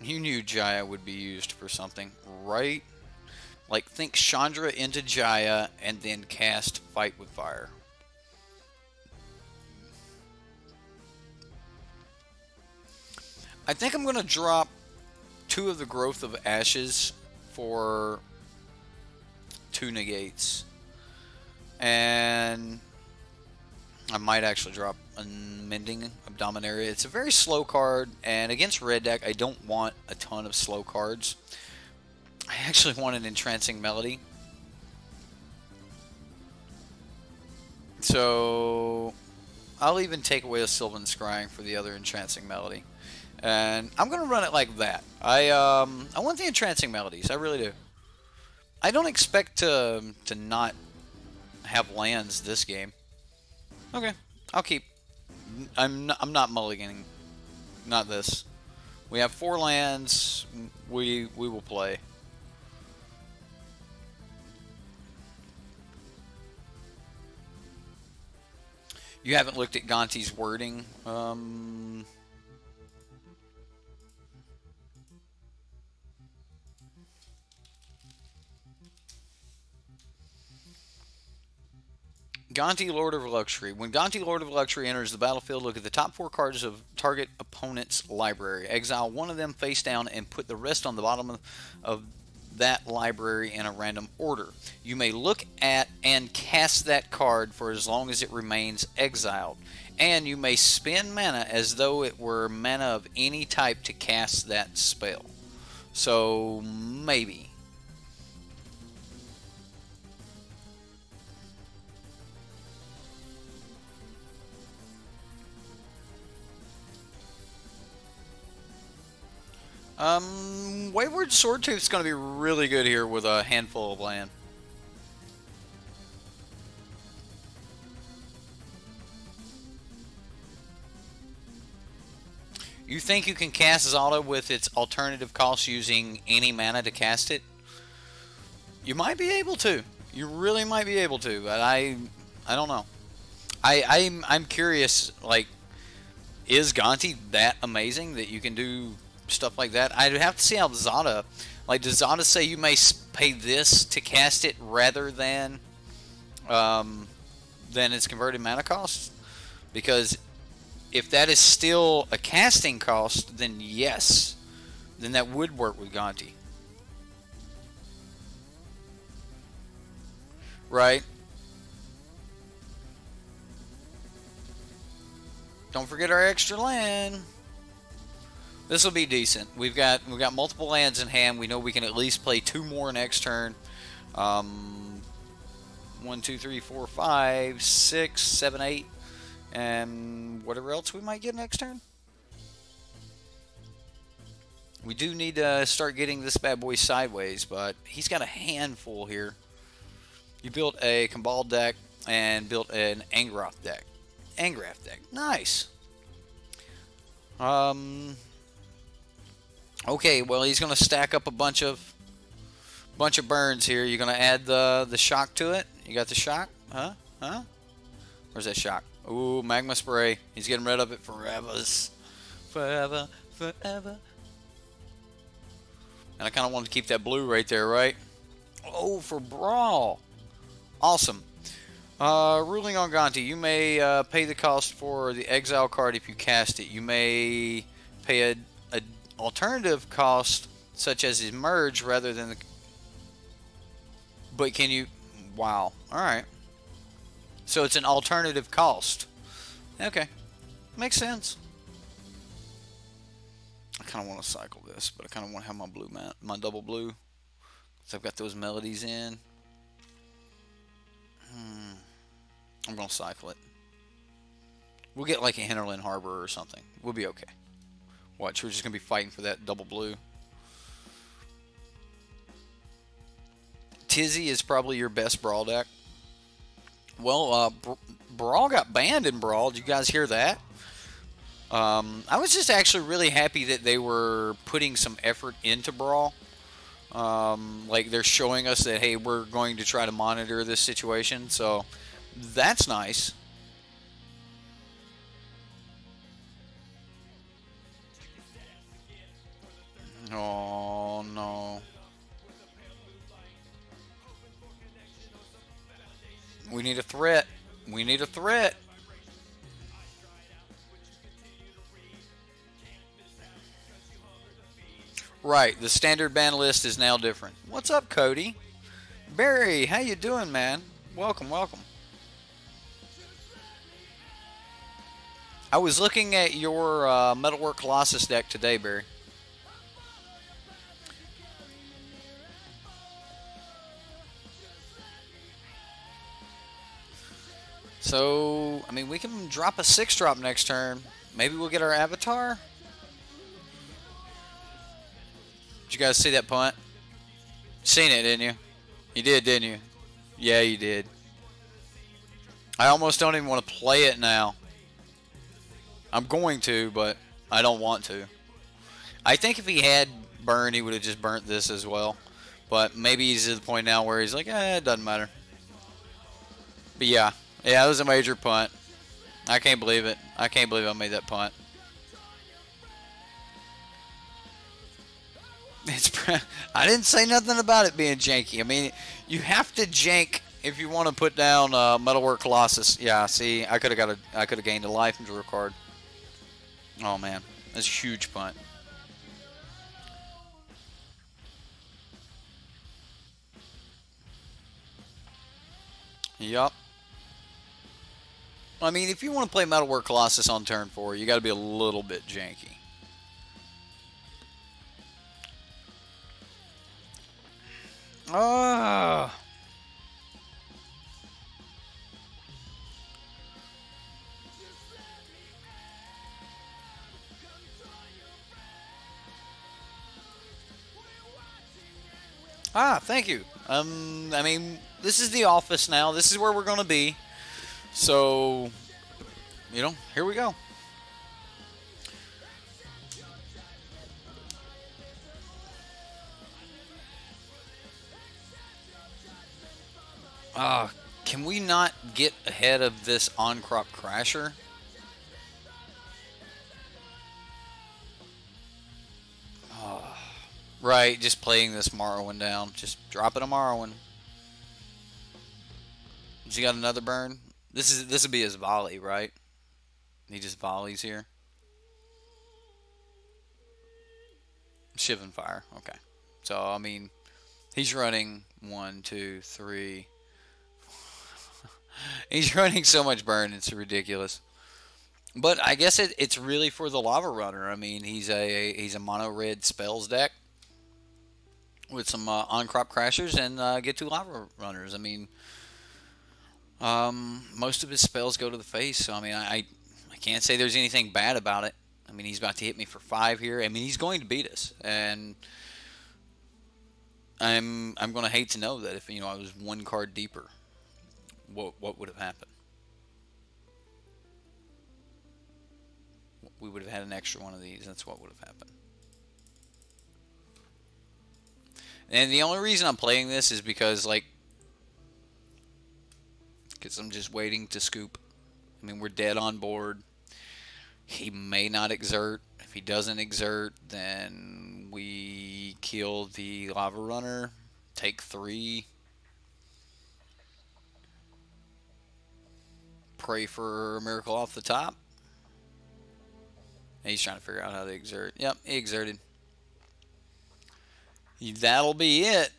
You knew Jaya would be used for something, right? Like, think Chandra into Jaya and then cast Fight with Fire. I think I'm going to drop 2 of the Growth of Ashes for 2 negates. And I might actually drop Unmending of Dominaria. It's a very slow card, and against red deck, I don't want a ton of slow cards. I actually want an Entrancing Melody. So I'll even take away a Sylvan Scrying for the other Entrancing Melody. And I'm going to run it like that. I want the Entrancing Melodies. I really do. I don't expect to not have lands this game. Okay, I'll keep. I'm not mulliganing. Not this. We have 4 lands. We will play. You haven't looked at Gonti's wording. Gonti, Lord of Luxury. When Gonti, Lord of Luxury enters the battlefield, look at the top 4 cards of target opponent's library. Exile one of them face down and put the rest on the bottom of that library in a random order. You may look at and cast that card for as long as it remains exiled. And you may spend mana as though it were mana of any type to cast that spell. So, maybe. Wayward Swordtooth's going to be really good here with a handful of land. You think you can cast Zalda with its alternative cost using any mana to cast it? You might be able to. You really might be able to, but I don't know. I'm curious, like, is Gonti that amazing that you can do stuff like that? I'd have to see how Zada, like, does Zada say you may pay this to cast it rather than its converted mana cost? Because if that is still a casting cost, then yes, then that would work with Gonti, right? Don't forget our extra land. This will be decent. We've got multiple lands in hand. We know we can at least play 2 more next turn. 1, 2, 3, 4, 5, 6, 7, 8, and whatever else we might get next turn. We do need to start getting this bad boy sideways, but he's got a handful here. You built a Cabal deck and built an Angrath deck. Angrath deck, nice. Okay, well, he's going to stack up a bunch of burns here. You're going to add the shock to it. You got the shock? Huh? Where's that shock? Ooh, magma spray. He's getting rid of it forever. Forever. And I kind of want to keep that blue right there, right? Oh, for Brawl. Awesome. Ruling on Gonti, you may pay the cost for the exile card if you cast it. You may pay a alternative cost, such as emerge, rather than the... But can you... Wow. Alright. So it's an alternative cost. Okay. Makes sense. I kind of want to cycle this, but I kind of want to have my blue my double blue. So I've got those melodies in. I'm going to cycle it. We'll get like a Hinterland Harbor or something. We'll be okay. Watch, we're just going to be fighting for that double blue. Tizzy is probably your best Brawl deck. Well, Brawl got banned in Brawl. Did you guys hear that? I was just actually really happy that they were putting some effort into Brawl. Like they're showing us that, hey, we're going to try to monitor this situation. So that's nice. Oh, no. We need a threat. We need a threat. Right, the standard ban list is now different. What's up, Cody? Barry, how you doing, man? Welcome, welcome. I was looking at your Metalwork Colossus deck today, Barry. So, I mean, we can drop a 6-drop next turn. Maybe we'll get our Avatar. Did you guys see that punt? Seen it, didn't you? You did, didn't you? Yeah, you did. I almost don't even want to play it now. I'm going to, but I don't want to. I think if he had burn, he would have just burnt this as well. But maybe he's at the point now where he's like, it doesn't matter. But yeah. Yeah, it was a major punt. I can't believe it. I can't believe I made that punt. I didn't say nothing about it being janky. I mean, you have to jank if you want to put down Metalwork Colossus. Yeah, see, I could have gained a life and drew a card. Oh man, that's a huge punt. Yup. I mean, if you want to play Metalwork Colossus on turn 4, you got to be a little bit janky. Ah. Thank you. I mean, this is the office now. This is where we're going to be. So, you know, here we go. Can we not get ahead of this on-crop crasher? Right, just playing this Morrowind down. Just dropping a Morrowind. Has he got another burn? This would be his volley, right? He just volleys here. Shivan Fire. Okay. So, I mean, he's running 1, 2, 3. He's running so much burn, it's ridiculous. But I guess it's really for the Lava Runner. I mean, he's a mono red spells deck with some on-crop crashers and get 2 Lava Runners. I mean, most of his spells go to the face, so I mean, I can't say there's anything bad about it. I mean, he's about to hit me for 5 here. I mean, he's going to beat us, and I'm going to hate to know that if, you know, I was 1 card deeper, what would have happened? We would have had an extra one of these. That's what would have happened. And the only reason I'm playing this is because, like, because I'm just waiting to scoop. I mean, we're dead on board. He may not exert. If he doesn't exert, then we Kill the Lava Runner. Take 3. Pray for a miracle off the top. He's trying to figure out how to exert. Yep, he exerted. That'll be it.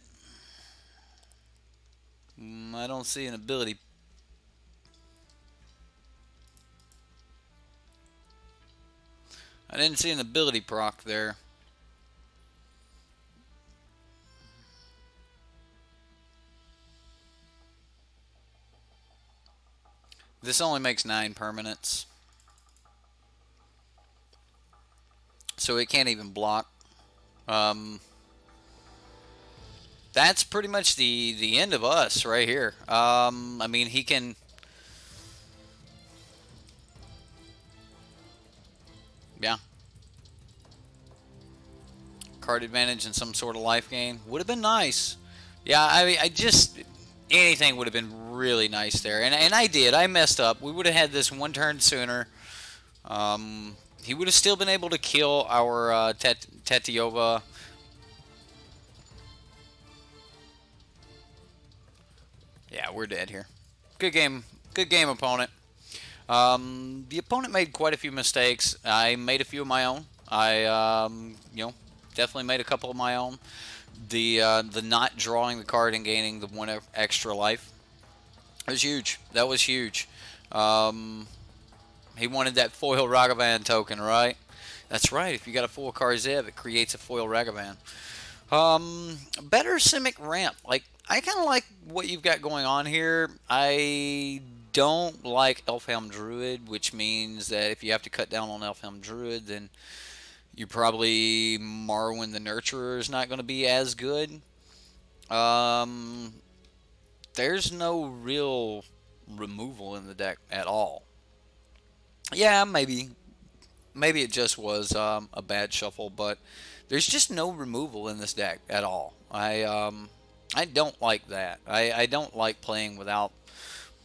I don't see an ability. I didn't see an ability proc there. This only makes 9 permanents. So it can't even block. That's pretty much the end of us right here. I mean, he can... Yeah. Card advantage and some sort of life gain. Would have been nice. Yeah, I mean, I just... Anything would have been really nice there. And I did. I messed up. We would have had this 1 turn sooner. He would have still been able to kill our Tetiova. Yeah, we're dead here. Good game. Good game, opponent. The opponent made quite a few mistakes. I made a few of my own. I, you know, definitely made a couple of my own. The not drawing the card and gaining the 1 extra life. That was huge. That was huge. He wanted that foil Ragavan token, right? That's right. If you got a full Karzev, it creates a foil Ragavan. Better Semic ramp. Like, I kind of like what you've got going on here. I don't like Elfhelm Druid, which means that if you have to cut down on Elfhelm Druid, then you probably Marwyn the Nurturer is not going to be as good. There's no real removal in the deck at all. Yeah, maybe it just was a bad shuffle, but there's just no removal in this deck at all. I don't like that. I don't like playing without,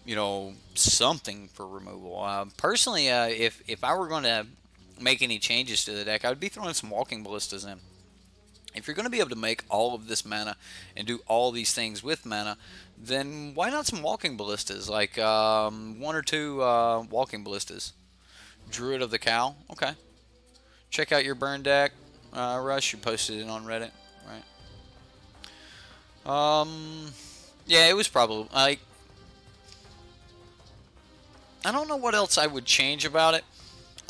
you know, something for removal. Personally, if I were going to make any changes to the deck, I would be throwing some Walking Ballistas in. If you're going to be able to make all of this mana and do all these things with mana, then why not some Walking Ballistas? Like 1 or 2 Walking Ballistas. Druid of the Cow. Okay. Check out your burn deck. Rush, you posted it on Reddit, right? Yeah, it was probably like, I don't know what else I would change about it.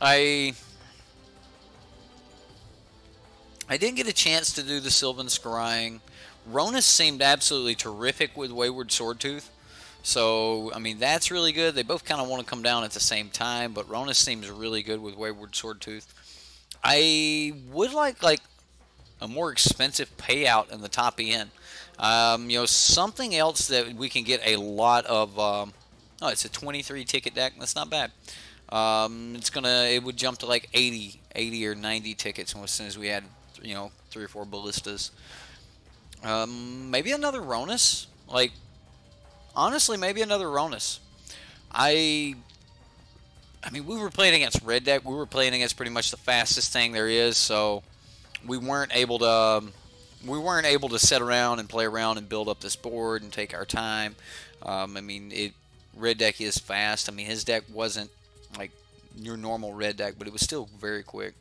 I didn't get a chance to do the Sylvan Scrying. Ronus seemed absolutely terrific with Wayward Swordtooth. So, I mean, that's really good. They both kind of want to come down at the same time, but Ronus seems really good with Wayward Swordtooth. I would like a more expensive payout in the top end. You know, something else that we can get a lot of... oh, it's a 23 ticket deck. That's not bad. It would jump to like 80 or 90 tickets as soon as we had, you know, 3 or 4 ballistas. Maybe another Ronus. Like, honestly, maybe another Ronus. I mean, we were playing against red deck. We were playing against pretty much the fastest thing there is, so we weren't able to sit around and play around and build up this board and take our time. I mean, red deck is fast. I mean, his deck wasn't like your normal red deck, but it was still very quick.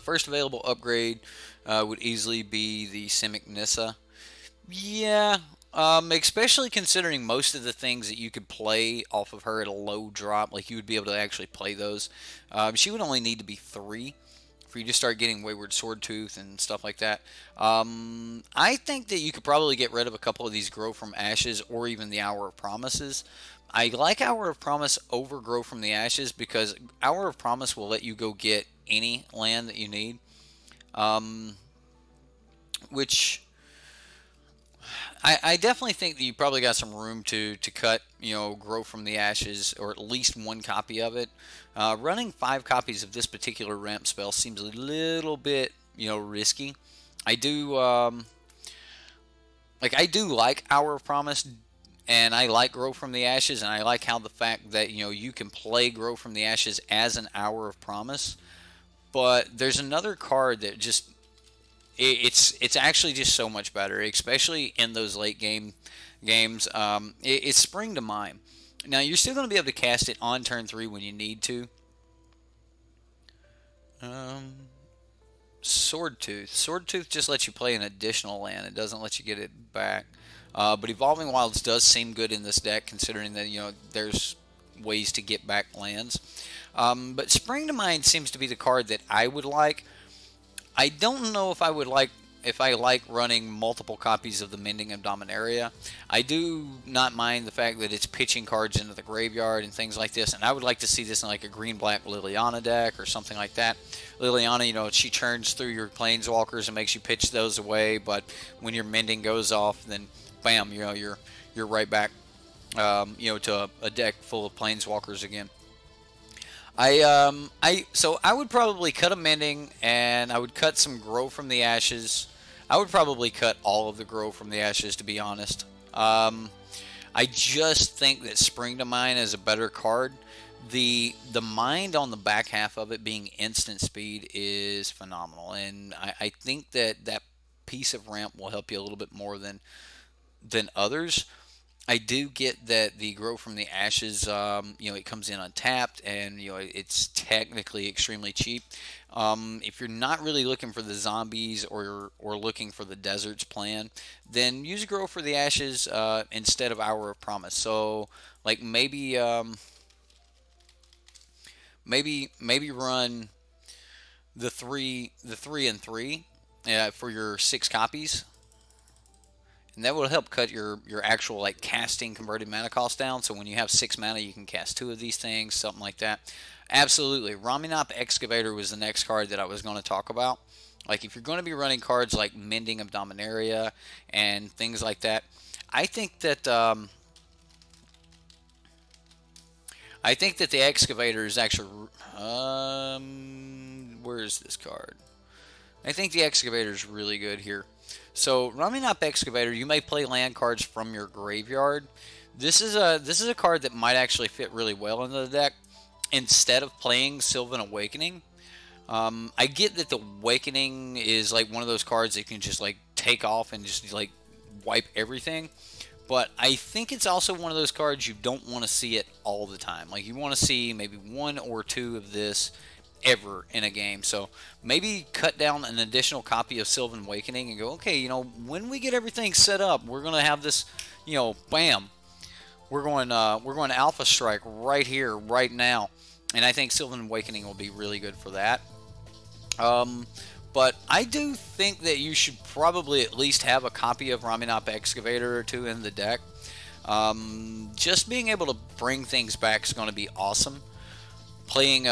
First available upgrade would easily be the Simic Nissa. Yeah, especially considering most of the things that you could play off of her at a low drop, like you would be able to actually play those. She would only need to be 3 for you to start getting Wayward Swordtooth and stuff like that. I think that you could probably get rid of a couple of these Grow from Ashes or even the Hour of Promises. I like Hour of Promise over Grow from the Ashes because Hour of Promise will let you go get any land that you need. Which I definitely think that you probably got some room to cut, you know, Grow from the Ashes, or at least 1 copy of it. Running 5 copies of this particular ramp spell seems a little bit, you know, risky. I do like Hour of Promise, and I like Grow from the Ashes, and I like how the fact that, you know, you can play Grow from the Ashes as an Hour of Promise. But there's another card that just it's actually just so much better, especially in those late games. It's Spring to Mine. Now you're still going to be able to cast it on turn 3 when you need to. Sword Tooth just lets you play an additional land. It doesn't let you get it back. But Evolving Wilds does seem good in this deck, considering that, you know, there's ways to get back lands. But Spring to Mind seems to be the card that I would like. I don't know if I like running multiple copies of the Mending of Dominaria. I do not mind the fact that it's pitching cards into the graveyard and things like this, and I would like to see this in like a green-black Liliana deck or something like that. Liliana, you know, she churns through your Planeswalkers and makes you pitch those away, but when your Mending goes off, then bam, you know, you're right back, you know, to a deck full of Planeswalkers again. So I would probably cut a Mending, and I would cut some Grow from the Ashes. I would probably cut all of the Grow from the Ashes, to be honest. I just think that Spring to Mind is a better card. The mind on the back half of it being instant speed is phenomenal, and I think that that piece of ramp will help you a little bit more than others. I do get that the Grow from the Ashes, you know, it comes in untapped, and you know, it's technically extremely cheap. If you're not really looking for the zombies or looking for the deserts plan, then use Grow for the Ashes instead of Hour of Promise. So, like maybe run the 3 and 3 for your 6 copies. And that will help cut your actual like casting converted mana cost down. So when you have 6 mana, you can cast 2 of these things, something like that. Absolutely. Raminop Excavator was the next card that I was going to talk about. Like if you're going to be running cards like Mending of Dominaria and things like that, I think that the Excavator is actually where is this card? I think the Excavator is really good here. So, Raminop Excavator, you may play land cards from your graveyard. This is a card that might actually fit really well into the deck instead of playing Sylvan Awakening. I get that the Awakening is like one of those cards that you can just like take off and just like wipe everything. But I think it's also one of those cards you don't want to see it all the time. Like you want to see maybe 1 or 2 of this ever in a game. So maybe cut down an additional copy of Sylvan Awakening and go, okay, you know, when we get everything set up, we're going to have this, you know, bam, we're going Alpha Strike right here, right now. And I think Sylvan Awakening will be really good for that. But I do think that you should probably at least have a copy of Raminop Excavator or 2 in the deck. Just being able to bring things back is going to be awesome. Playing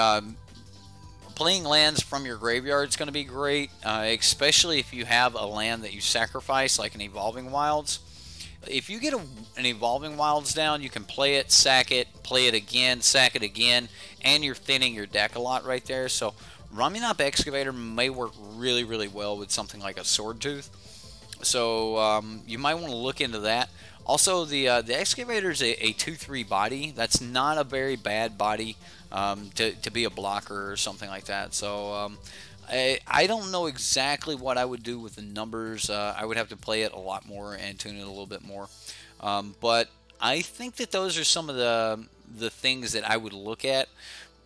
lands from your graveyard is going to be great, especially if you have a land that you sacrifice, like an Evolving Wilds. If you get an Evolving Wilds down, you can play it, sack it, play it again, sack it again, and you're thinning your deck a lot right there. So Raminop Excavator may work really, really well with something like a Sword Tooth. So you might want to look into that. Also, the Excavator is a 2/3 body. That's not a very bad body to be a blocker or something like that. So I don't know exactly what I would do with the numbers. I would have to play it a lot more and tune it a little bit more. But I think that those are some of the things that I would look at.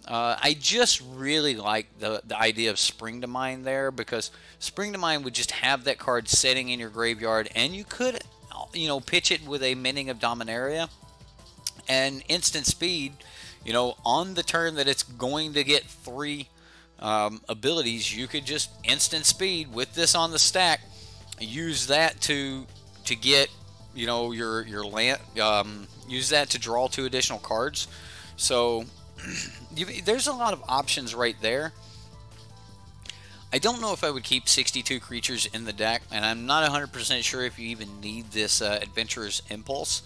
I just really like the idea of Spring to Mind there, because Spring to Mind would just have that card sitting in your graveyard, and you could, you know, pitch it with a Mending of Dominaria and instant speed. You know, on the turn that it's going to get 3 abilities, you could just instant speed with this on the stack. Use that to get, you know, your land. Use that to draw 2 additional cards. So there's a lot of options right there. I don't know if I would keep 62 creatures in the deck, and I'm not 100% sure if you even need this Adventurer's Impulse.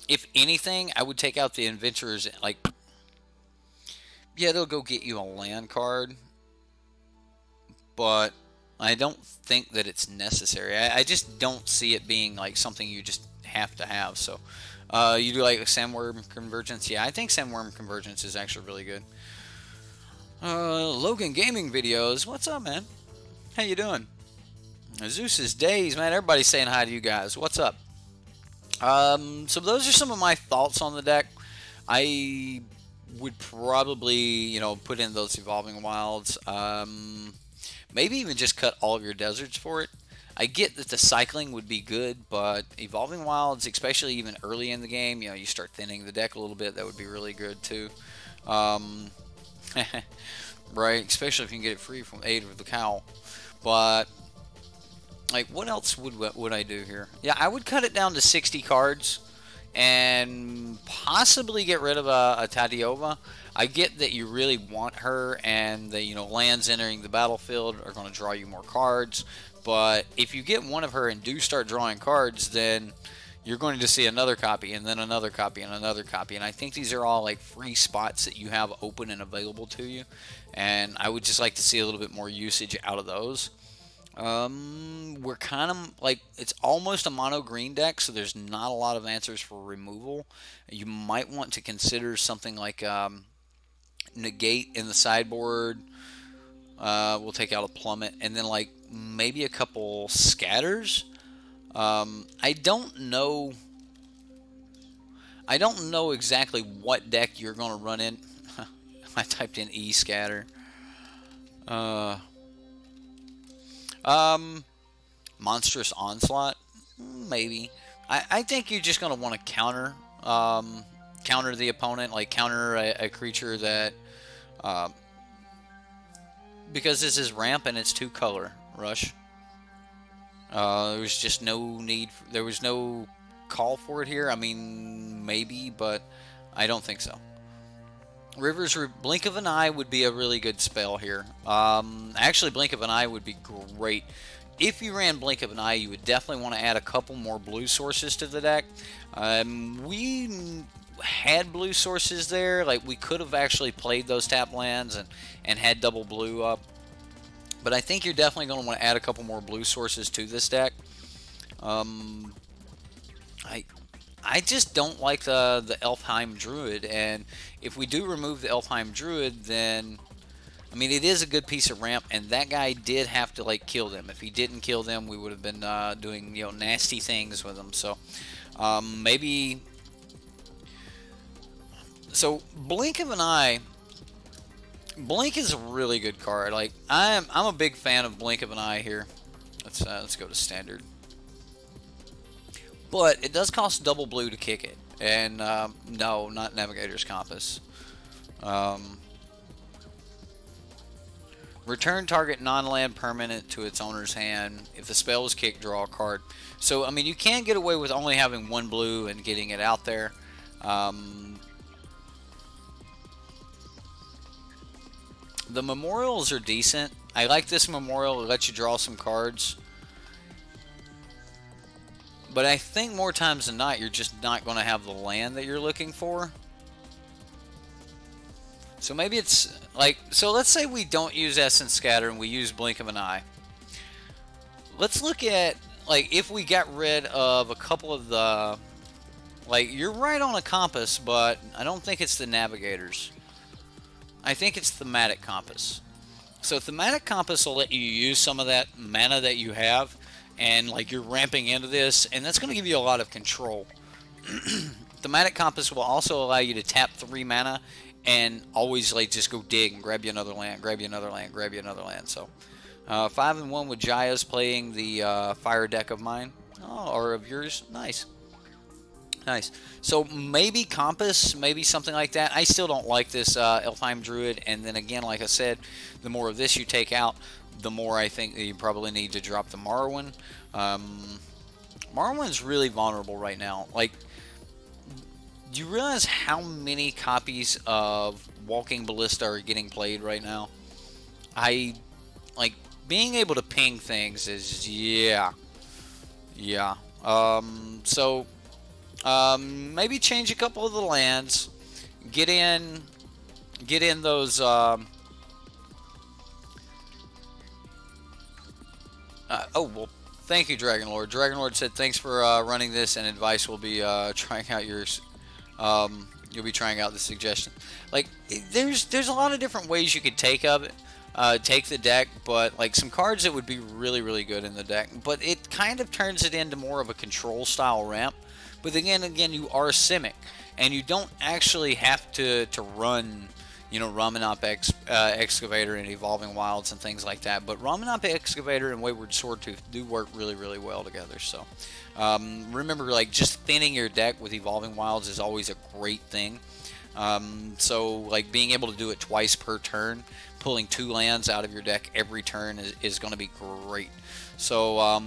If anything, I would take out the Adventurer's, like, yeah, they'll go get you a land card, but I don't think that it's necessary. I just don't see it being like something you just have to have. So you do like Sandworm Convergence? Yeah, I think Sandworm Convergence is actually really good. Logan Gaming Videos, what's up, man? How you doing? Zeus's Days, man. Everybody's saying hi to you guys. What's up? So those are some of my thoughts on the deck. I would probably, you know, put in those Evolving Wilds. Maybe even just cut all of your deserts for it. I get that the cycling would be good, but Evolving Wilds, especially even early in the game, you know, you start thinning the deck a little bit, that would be really good too. Right, especially if you can get it free from Aid of the Cowl. But, like, what else would I do here? Yeah, I would cut it down to 60 cards and possibly get rid of a Tadiova. I get that you really want her, and the, you know, lands entering the battlefield are going to draw you more cards. But if you get one of her and do start drawing cards, then you're going to see another copy, and then another copy, and another copy. And I think these are all like free spots that you have open and available to you. And I would just like to see a little bit more usage out of those. We're kind of like, it's almost a mono green deck, so there's not a lot of answers for removal. You might want to consider something like negate in the sideboard. We'll take out a plummet, and then like maybe a couple scatters. I don't know exactly what deck you're going to run in. I typed in E scatter. Monstrous Onslaught, maybe. I think you're just going to want to counter the opponent, like counter a creature that, because this is ramp and it's 2-color rush. There was just no need, there was no call for it here. I mean, maybe, but I don't think so. River's Blink of an Eye would be a really good spell here. Actually, Blink of an Eye would be great. If you ran Blink of an Eye, you would definitely want to add a couple more blue sources to the deck. We had blue sources there. Like, we could have actually played those tap lands and had double blue up. But I think you're definitely going to want to add a couple more blue sources to this deck. I just don't like the Elfheim Druid, and if we do remove the Elfheim Druid, then, I mean, it is a good piece of ramp, and that guy did have to, like, kill them. If he didn't kill them, we would have been doing, you know, nasty things with them. So, maybe, so Blink of an Eye, Blink is a really good card. Like, I'm a big fan of Blink of an Eye here. Let's go to Standard. But it does cost double blue to kick it. And, no, not Navigator's Compass. Return target non-land permanent to its owner's hand. If the spell is kicked, draw a card. So, I mean, you can get away with only having one blue and getting it out there. The memorials are decent. I like this memorial. It lets you draw some cards. But I think more times than not, you're just not going to have the land that you're looking for. So maybe it's like, so let's say we don't use Essence Scatter and we use Blink of an Eye. Let's look at, like, if we got rid of a couple of the, like, you're right on a compass, but I don't think it's the Navigators. I think it's Thematic Compass. So Thematic Compass will let you use some of that mana that you have, and like you're ramping into this, and that's going to give you a lot of control. Thematic Compass will also allow you to tap 3 mana and always like just go dig and grab you another land, grab you another land, grab you another land. So 5 and 1 with Jaya's playing the fire deck of mine. Oh, or of yours. Nice. Nice. So maybe Compass, maybe something like that. I still don't like this Elfheim Druid, and then again, like I said, the more of this you take out, the more I think that you probably need to drop the Morrowind. Morrowind's really vulnerable right now. Like, do you realize how many copies of Walking Ballista are getting played right now? Like, being able to ping things is, yeah. So, maybe change a couple of the lands. Get in those, oh, well, thank you, Dragon Lord. Dragon Lord said, thanks for running this, and advice will be trying out yours. You'll be trying out the suggestion. Like, there's a lot of different ways you could take of it. take the deck, but like some cards that would be really, really good in the deck. But it kind of turns it into more of a control style ramp. But again, you are Semic, and you don't actually have to run, you know, Ramanop Excavator and Evolving Wilds and things like that. But Ramanop Excavator and Wayward Swordtooth do work really, really well together. So remember, like, just thinning your deck with Evolving Wilds is always a great thing. So like being able to do it twice per turn, pulling 2 lands out of your deck every turn is going to be great. So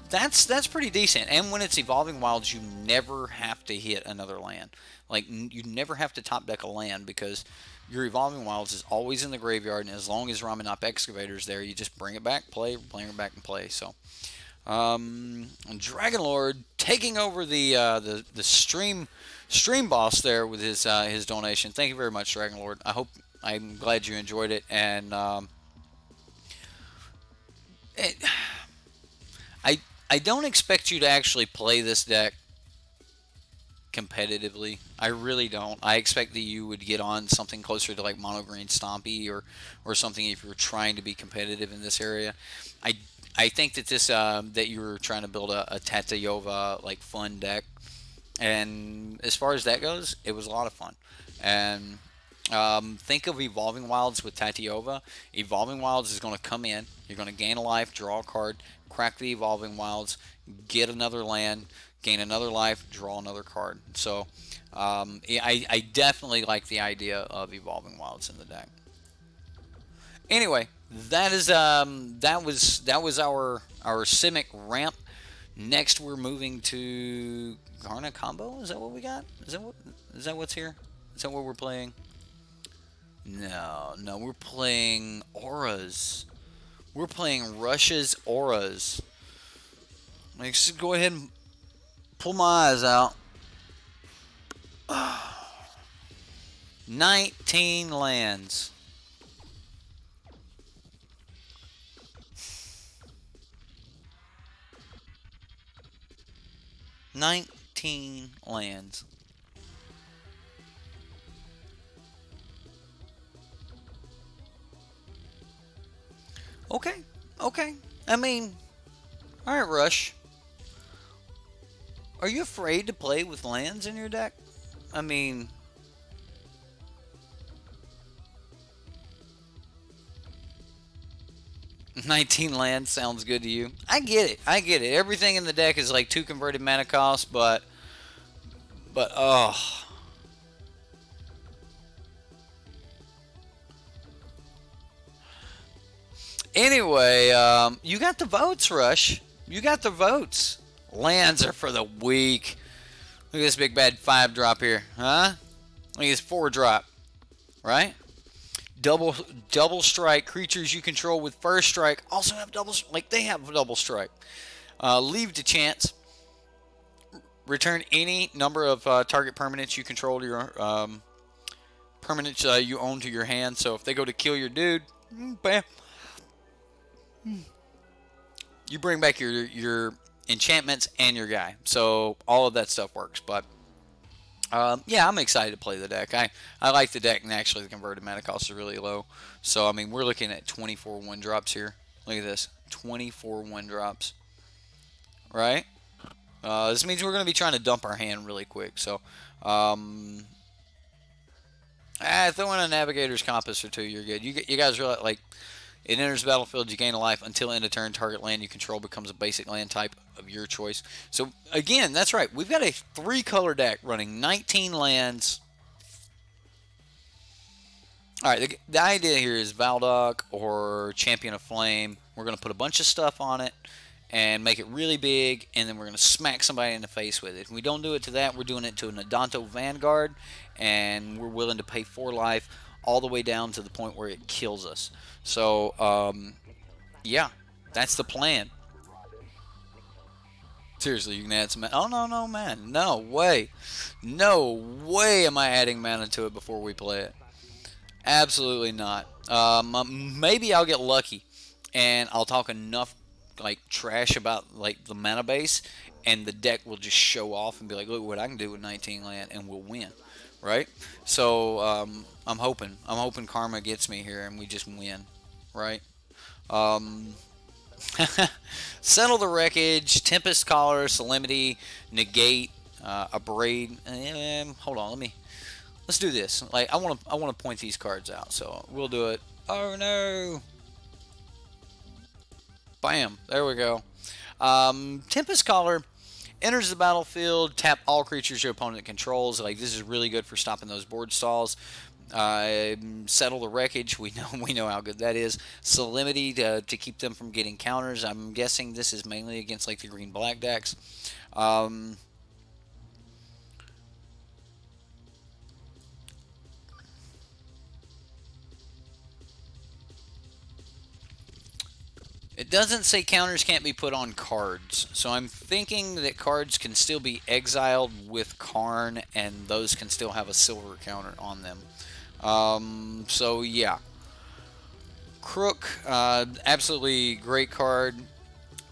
that's pretty decent. And when it's Evolving Wilds, you never have to hit another land. Like, you never have to top deck a land, because your Evolving Wilds is always in the graveyard, and as long as Ramanop Excavator is there, you just bring it back, play, bring it back, and play. So Dragon Lord taking over the stream boss there with his donation. Thank you very much, Dragon Lord. I'm glad you enjoyed it, and I don't expect you to actually play this deck competitively. I really don't. I expect that you would get on something closer to like Mono Green Stompy or something if you're trying to be competitive in this area. I think that this that you were trying to build a Tatayova like fun deck, and as far as that goes, it was a lot of fun. And think of Evolving Wilds with Tatayova. Evolving Wilds is going to come in. You're going to gain a life, draw a card, crack the Evolving Wilds, get another land, gain another life, draw another card. So I definitely like the idea of Evolving Wilds in the deck. Anyway, that was our Simic ramp. Next, we're moving to Garna combo. Is that what we got? Is that what's here? Is that what we're playing? No, we're playing auras. We're playing Russia's auras. Let's go ahead and pull my eyes out. 19 lands. Okay. I mean, alright, Rush. Are you afraid to play with lands in your deck? I mean, $19 lands sounds good to you. I get it. Everything in the deck is like 2 converted mana cost, but oh. Anyway, you got the votes, Rush. You got the votes. Lands are for the weak. Look at this big bad 5-drop here, huh? Look at this 4-drop, right? Double strike. Creatures you control with first strike also have they have double strike. Leave to chance. Return any number of target permanents you control to your permanents you own to your hand. So if they go to kill your dude, bam, you bring back your enchantments and your guy. So all of that stuff works. But yeah, I'm excited to play the deck. I like the deck, and actually the converted mana costs are really low. So I mean, we're looking at 24 1-drops here. Look at this, 24 1-drops. Right? This means we're going to be trying to dump our hand really quick. So throw in a Navigator's Compass or 2. You're good. You guys are like. It enters the battlefield, you gain a life until end of turn. Target land you control becomes a basic land type of your choice. So, again, that's right. We've got a 3-color deck running 19 lands. Alright, the idea here is Valdok or Champion of Flame. We're going to put a bunch of stuff on it and make it really big, and then we're going to smack somebody in the face with it. If we don't do it to that, we're doing it to an Adanto Vanguard, and we're willing to pay 4 life all the way down to the point where it kills us. So, yeah, that's the plan. Seriously, you can add some mana. Oh, no, man. No way. No way am I adding mana to it before we play it. Absolutely not. Maybe I'll get lucky, and I'll talk enough, like, trash about, like, the mana base, and the deck will just show off and be like, look what I can do with 19 land, and we'll win. right? So I'm hoping karma gets me here and we just win, right? Um, Settle the wreckage, tempest collar, solemnity, negate, abrade. Hold on, let's do this. Like I want to point these cards out, so we'll do it. Oh no! Bam! There we go. Tempest collar enters the battlefield. Tap all creatures your opponent controls. Like this is really good for stopping those board stalls. Settle the wreckage. We know how good that is. Solemnity to keep them from getting counters. I'm guessing this is mainly against like the green black decks. It doesn't say counters can't be put on cards, so I'm thinking that cards can still be exiled with Karn, and those can still have a silver counter on them. So yeah, Crook, absolutely great card.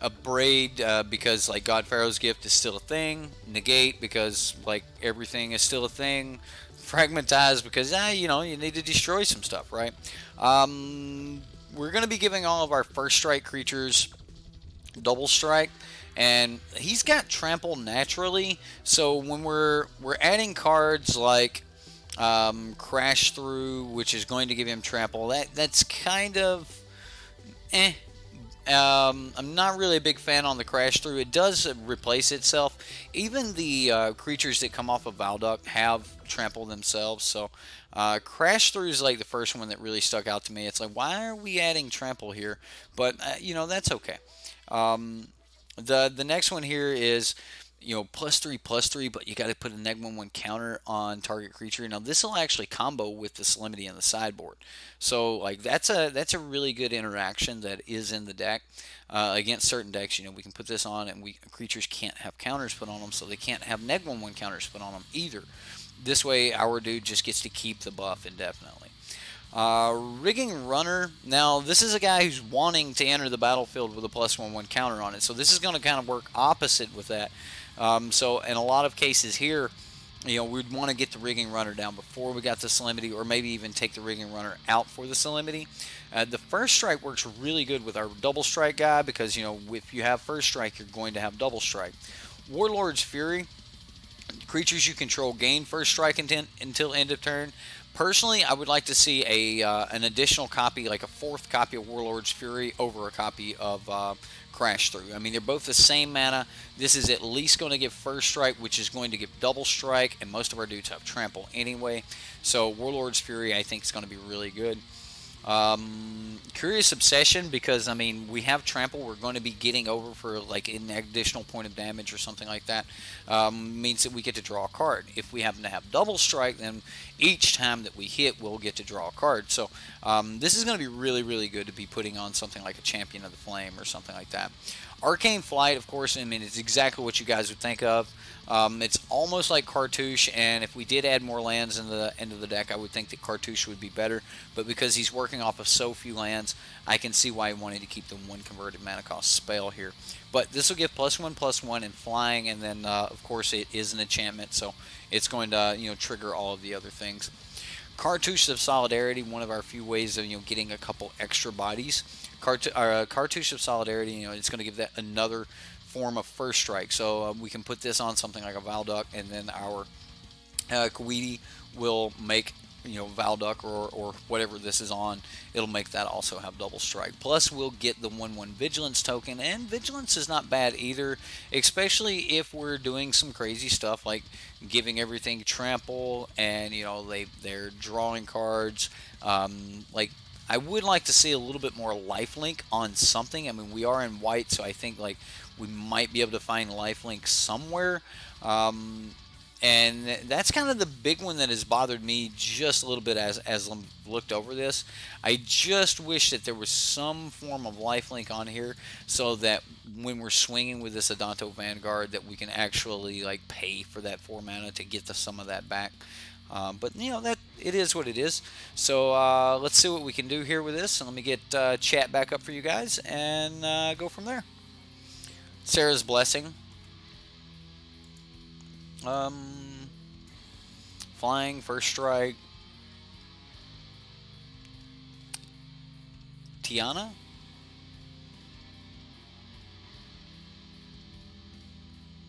Abrade because like God Pharaoh's Gift is still a thing. Negate because like everything is still a thing. Fragmentize because you know, you need to destroy some stuff, right? We're going to be giving all of our first strike creatures double strike, and he's got trample naturally, so when we're adding cards like crash through, which is going to give him trample, that's kind of I'm not really a big fan on the crash through. It does replace itself. Even the creatures that come off of Valduck have trample themselves, so crash through is like the first one that really stuck out to me. It's like, why are we adding trample here? But you know, that's okay. The next one here is, you know, +3/+3, but you got to put a -1/1 counter on target creature. Now this will actually combo with the Solemnity in the sideboard, so like that's a really good interaction that is in the deck. Against certain decks, you know, we can put this on, and creatures can't have counters put on them, so they can't have -1/1 counters put on them either. This way, our dude just gets to keep the buff indefinitely. Rigging Runner. Now, this is a guy who's wanting to enter the battlefield with a +1/1 counter on it, so this is going to kind of work opposite with that. So, in a lot of cases here, you know, we'd want to get the Rigging Runner down before we got the Solemnity, or maybe even take the Rigging Runner out for the Solemnity. The first strike works really good with our double strike guy because, you know, if you have first strike, you're going to have double strike. Warlord's Fury. Creatures you control gain first strike until end of turn. Personally, I would like to see an additional copy, like a 4th copy of Warlord's Fury over a copy of Crash Through. I mean, they're both the same mana. This is at least going to give first strike, which is going to give double strike, and most of our dudes have trample anyway. So Warlord's Fury, I think, is going to be really good. Curious Obsession, because I mean, we have trample, we're going to be getting over for like an additional point of damage or something like that. Means that we get to draw a card. If we happen to have double strike, then each time that we hit, we'll get to draw a card. So this is going to be really, really good to be putting on something like a Champion of the Flame or something like that. Arcane Flight, of course, I mean, it's exactly what you guys would think of. It's almost like Cartouche, and if we did add more lands in the end of the deck, I would think that Cartouche would be better. But because he's working off of so few lands, I can see why he wanted to keep the 1 converted mana cost spell here. But this will give +1/+1 and flying, and then of course it is an enchantment, so it's going to, you know, trigger all of the other things. Cartouche of Solidarity, one of our few ways of, you know, getting a couple extra bodies. Cartouche of Solidarity, you know, it's going to give that another form of first strike. So we can put this on something like a Valduck, and then our Kawiti will make, you know, Valduck or whatever this is on, it'll make that also have double strike. Plus we'll get the 1/1 Vigilance token, and Vigilance is not bad either, especially if we're doing some crazy stuff like giving everything trample, and you know, they're drawing cards. Like, I would like to see a little bit more lifelink on something. I mean, we are in white, so I think like we might be able to find lifelink somewhere. And that's kind of the big one that has bothered me just a little bit as I looked over this. I just wish that there was some form of lifelink on here so that when we're swinging with this Adanto Vanguard, that we can actually like pay for that 4 mana to get some of that back. But you know, that it is what it is. So let's see what we can do here with this, and let me get chat back up for you guys and go from there. Sarah's Blessing. Flying, first strike. Tiana?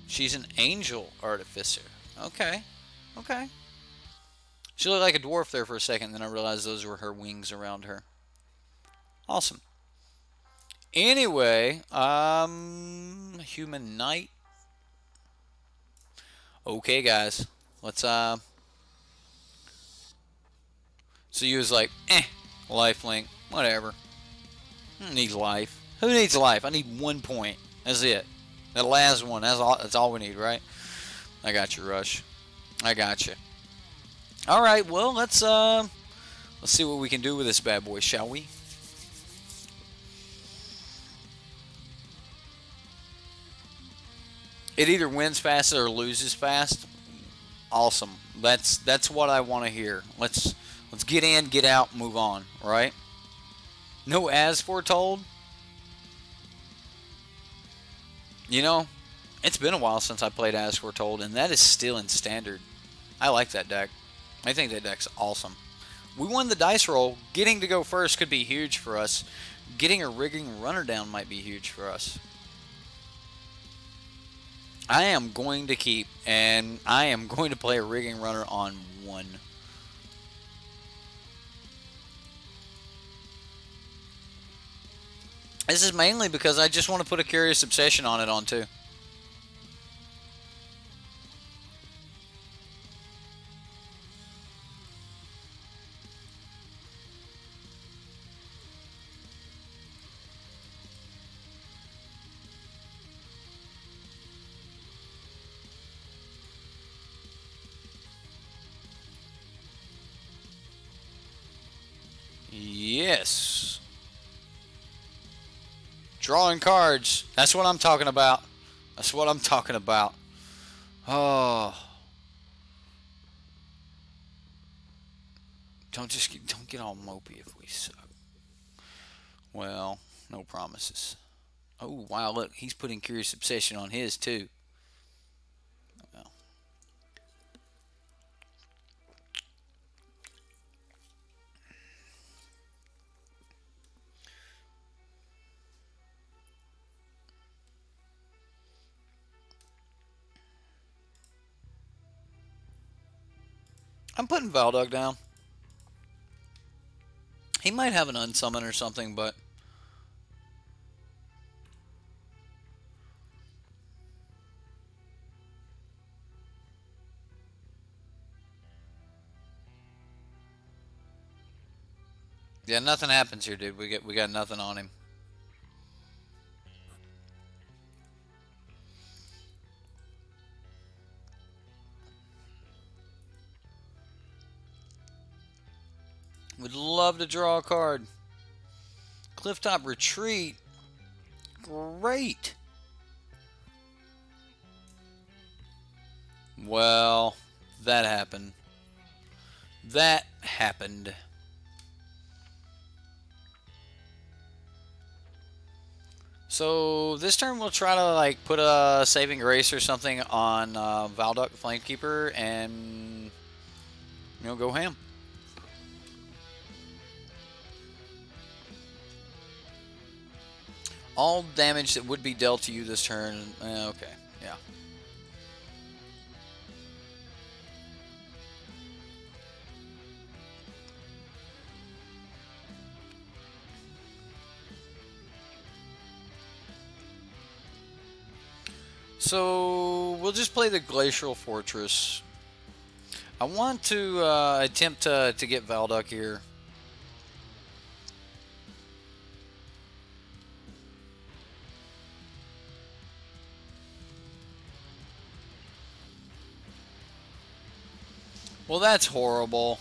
She's an angel artificer. Okay. Okay. She looked like a dwarf there for a second, then I realized those were her wings around her. Awesome. Anyway, human knight. Okay, guys. Let's, So you was like, lifelink, whatever. Who needs life? Who needs life? I need 1 point. That's it. That last one, that's all we need, right? I got you, Rush. I got you. All right, well, let's see what we can do with this bad boy, shall we? It either wins fast or loses fast. Awesome. That's what I want to hear. Let's get in, get out, move on, right? No as foretold. You know, it's been a while since I played as foretold, and that is still in standard. I like that deck. I think that deck's awesome. We won the dice roll. Getting to go first could be huge for us. Getting a rigging runner down might be huge for us. I am going to keep, and I am going to play a rigging runner on 1. This is mainly because I just want to put a Curious Obsession on it on 2. Yes. Drawing cards. That's what I'm talking about. That's what I'm talking about. Oh. Don't get all mopey if we suck. Well, no promises. Oh, wow, look, he's putting Curious Obsession on his too. Well. I'm putting Valdug down. He might have an unsummon or something, but yeah, nothing happens here, dude. We got nothing on him. Would love to draw a card. Clifftop Retreat. Great. Well, that happened. That happened. So this turn we'll try to like put a Saving Grace or something on Valduk Flamekeeper and go ham. All damage that would be dealt to you this turn. Okay, yeah. So we'll just play the Glacial Fortress. I want to attempt to get Valduk here. Well, that's horrible.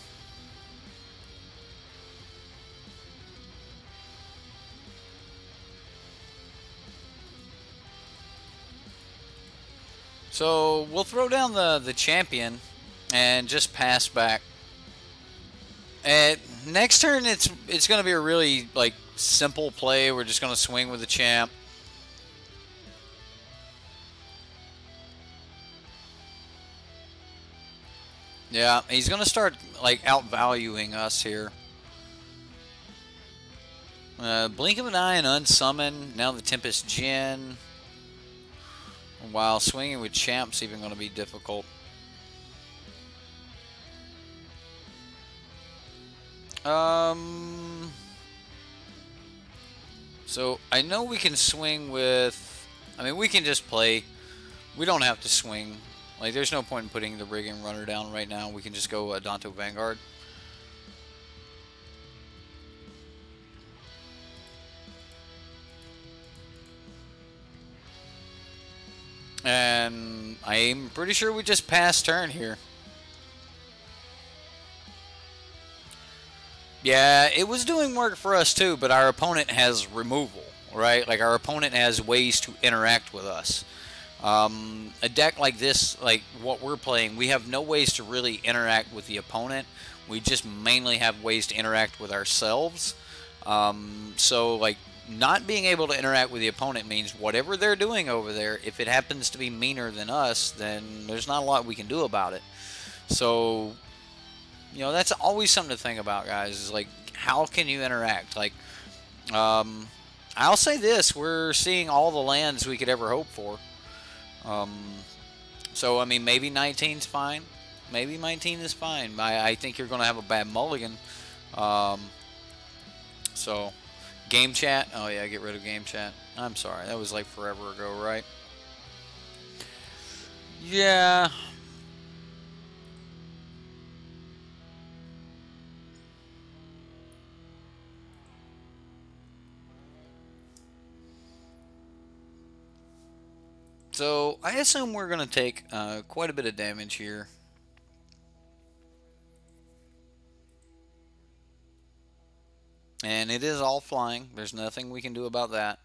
So we'll throw down the champion and just pass back. And next turn it's going to be a really like simple play. We're just going to swing with the champ. Yeah, he's gonna start like outvaluing us here. Blink of an eye and unsummon. Now the Tempest Djinn. While swinging with Champ's even going to be difficult. So I know we can swing with. I mean, we can just play. We don't have to swing. Like, there's no point in putting the Rigging Runner down right now. We can just go Danto Vanguard. And I'm pretty sure we just passed turn here. Yeah, it was doing work for us too, but our opponent has removal, right? Like, our opponent has ways to interact with us. A deck like this, like what we're playing, we have no ways to really interact with the opponent. We just mainly have ways to interact with ourselves. So, like, not being able to interact with the opponent means whatever they're doing over there, if it happens to be meaner than us, then there's not a lot we can do about it. So, you know, that's always something to think about, guys, is like, how can you interact? Like, I'll say this, we're seeing all the lands we could ever hope for. So, I mean, maybe 19's fine. Maybe 19 is fine. I think you're going to have a bad mulligan. So, game chat. Oh, yeah, get rid of game chat. I'm sorry. That was like forever ago, right? Yeah. So, I assume we're going to take quite a bit of damage here. And it is all flying. There's nothing we can do about that.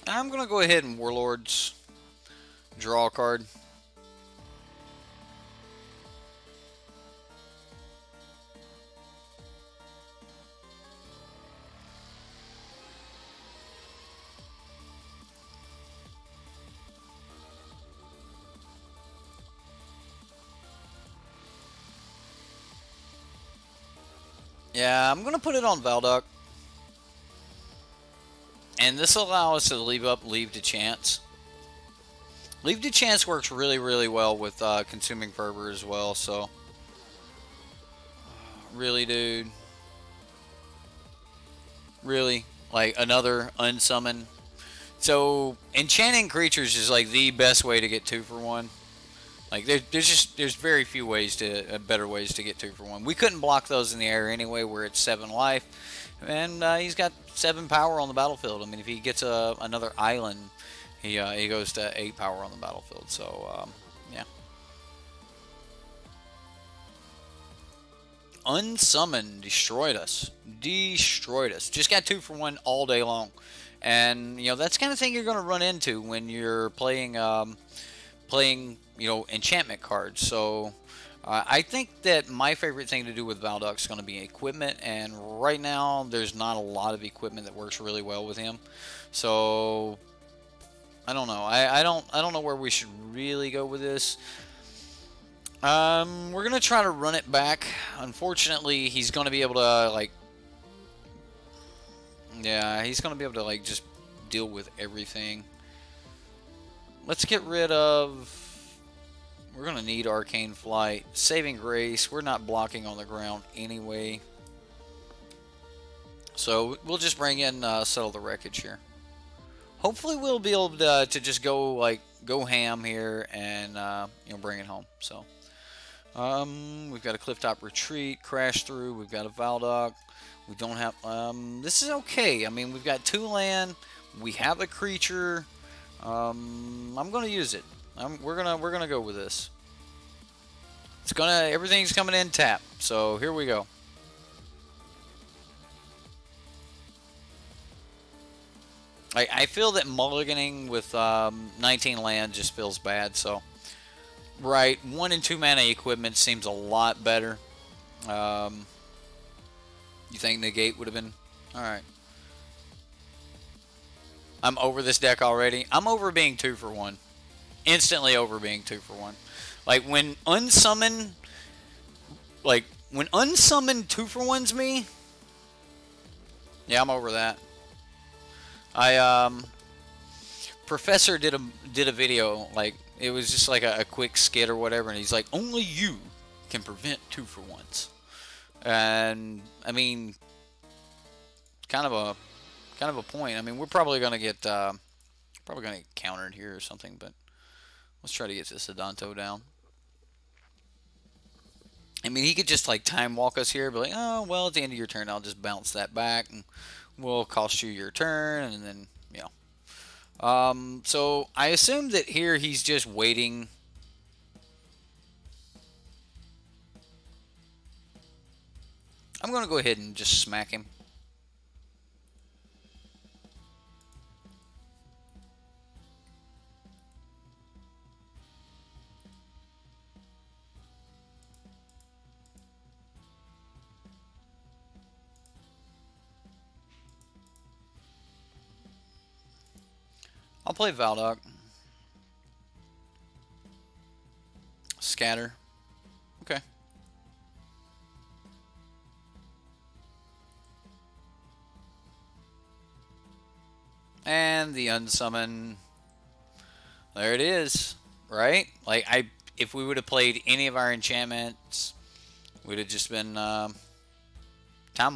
I'm going to go ahead and Warlords draw a card. Yeah, I'm going to put it on Valduck. And this will allow us to leave to Chance. Leave to Chance works really, really well with Consuming Fervor as well, so. Really, dude. Really? Like, another unsummon. So, enchanting creatures is like the best way to get 2 for 1. Like, there's very few ways to, better ways to get 2 for 1. We couldn't block those in the air anyway, where it's 7 life. And he's got 7 power on the battlefield. I mean, if he gets another island, he goes to 8 power on the battlefield. So, yeah. Unsummoned destroyed us. Destroyed us. Just got 2 for 1 all day long. And, you know, that's the kind of thing you're going to run into when you're playing, you know, enchantment cards. So, I think that my favorite thing to do with Valduck is going to be equipment, and right now there's not a lot of equipment that works really well with him. So I don't know. I don't know where we should really go with this. We're gonna try to run it back. Unfortunately, he's gonna be able to like, yeah, he's gonna be able to like just deal with everything. Let's get rid of. We're going to need Arcane Flight. Saving Grace. We're not blocking on the ground anyway. So we'll just bring in Settle the Wreckage here. Hopefully we'll be able to just go ham here and you know, bring it home. So we've got a Clifftop Retreat, Crash Through. We've got a Valduck. We don't have. This is okay. I mean, we've got 2 land. We have a creature. I'm going to use it. We're gonna go with this. Everything's coming in tap. So here we go. I feel that mulliganing with 19 land just feels bad. So, right, 1 and 2 mana equipment seems a lot better. You think negate would have been alright? I'm over this deck already. I'm over being 2 for 1. Instantly over being 2 for 1. Like when unsummon, when unsummon 2 for 1's me. Yeah, I'm over that. Professor did a video, like it was just like a quick skit or whatever, and he's like, only you can prevent 2 for 1's. And I mean, kind of a point. I mean, we're probably gonna get countered here or something, but let's try to get this Adanto down. I mean, he could just like time walk us here, be like, oh well, at the end of your turn, I'll just bounce that back, and we'll cost you your turn, and then so I assume that here he's just waiting. I'm gonna go ahead and just smack him. I'll play Valdok. Scatter. Okay. And the unsummon. There it is. Right? Like, if we would have played any of our enchantments, we'd have just been time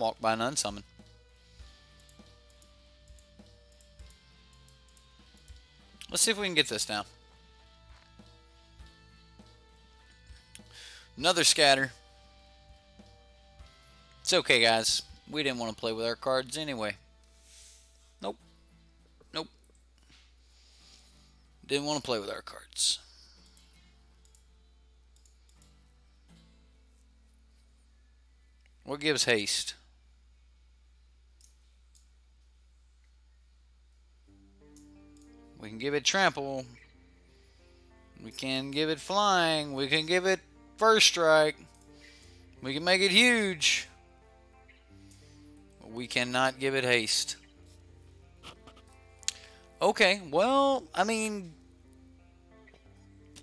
walked by an unsummon. Let's see if we can get this down. Another scatter. It's okay, guys. We didn't want to play with our cards anyway. Nope. Nope. Didn't want to play with our cards. What gives haste? We can give it trample. We can give it flying. We can give it first strike. We can make it huge. But we cannot give it haste. Okay, well, I mean,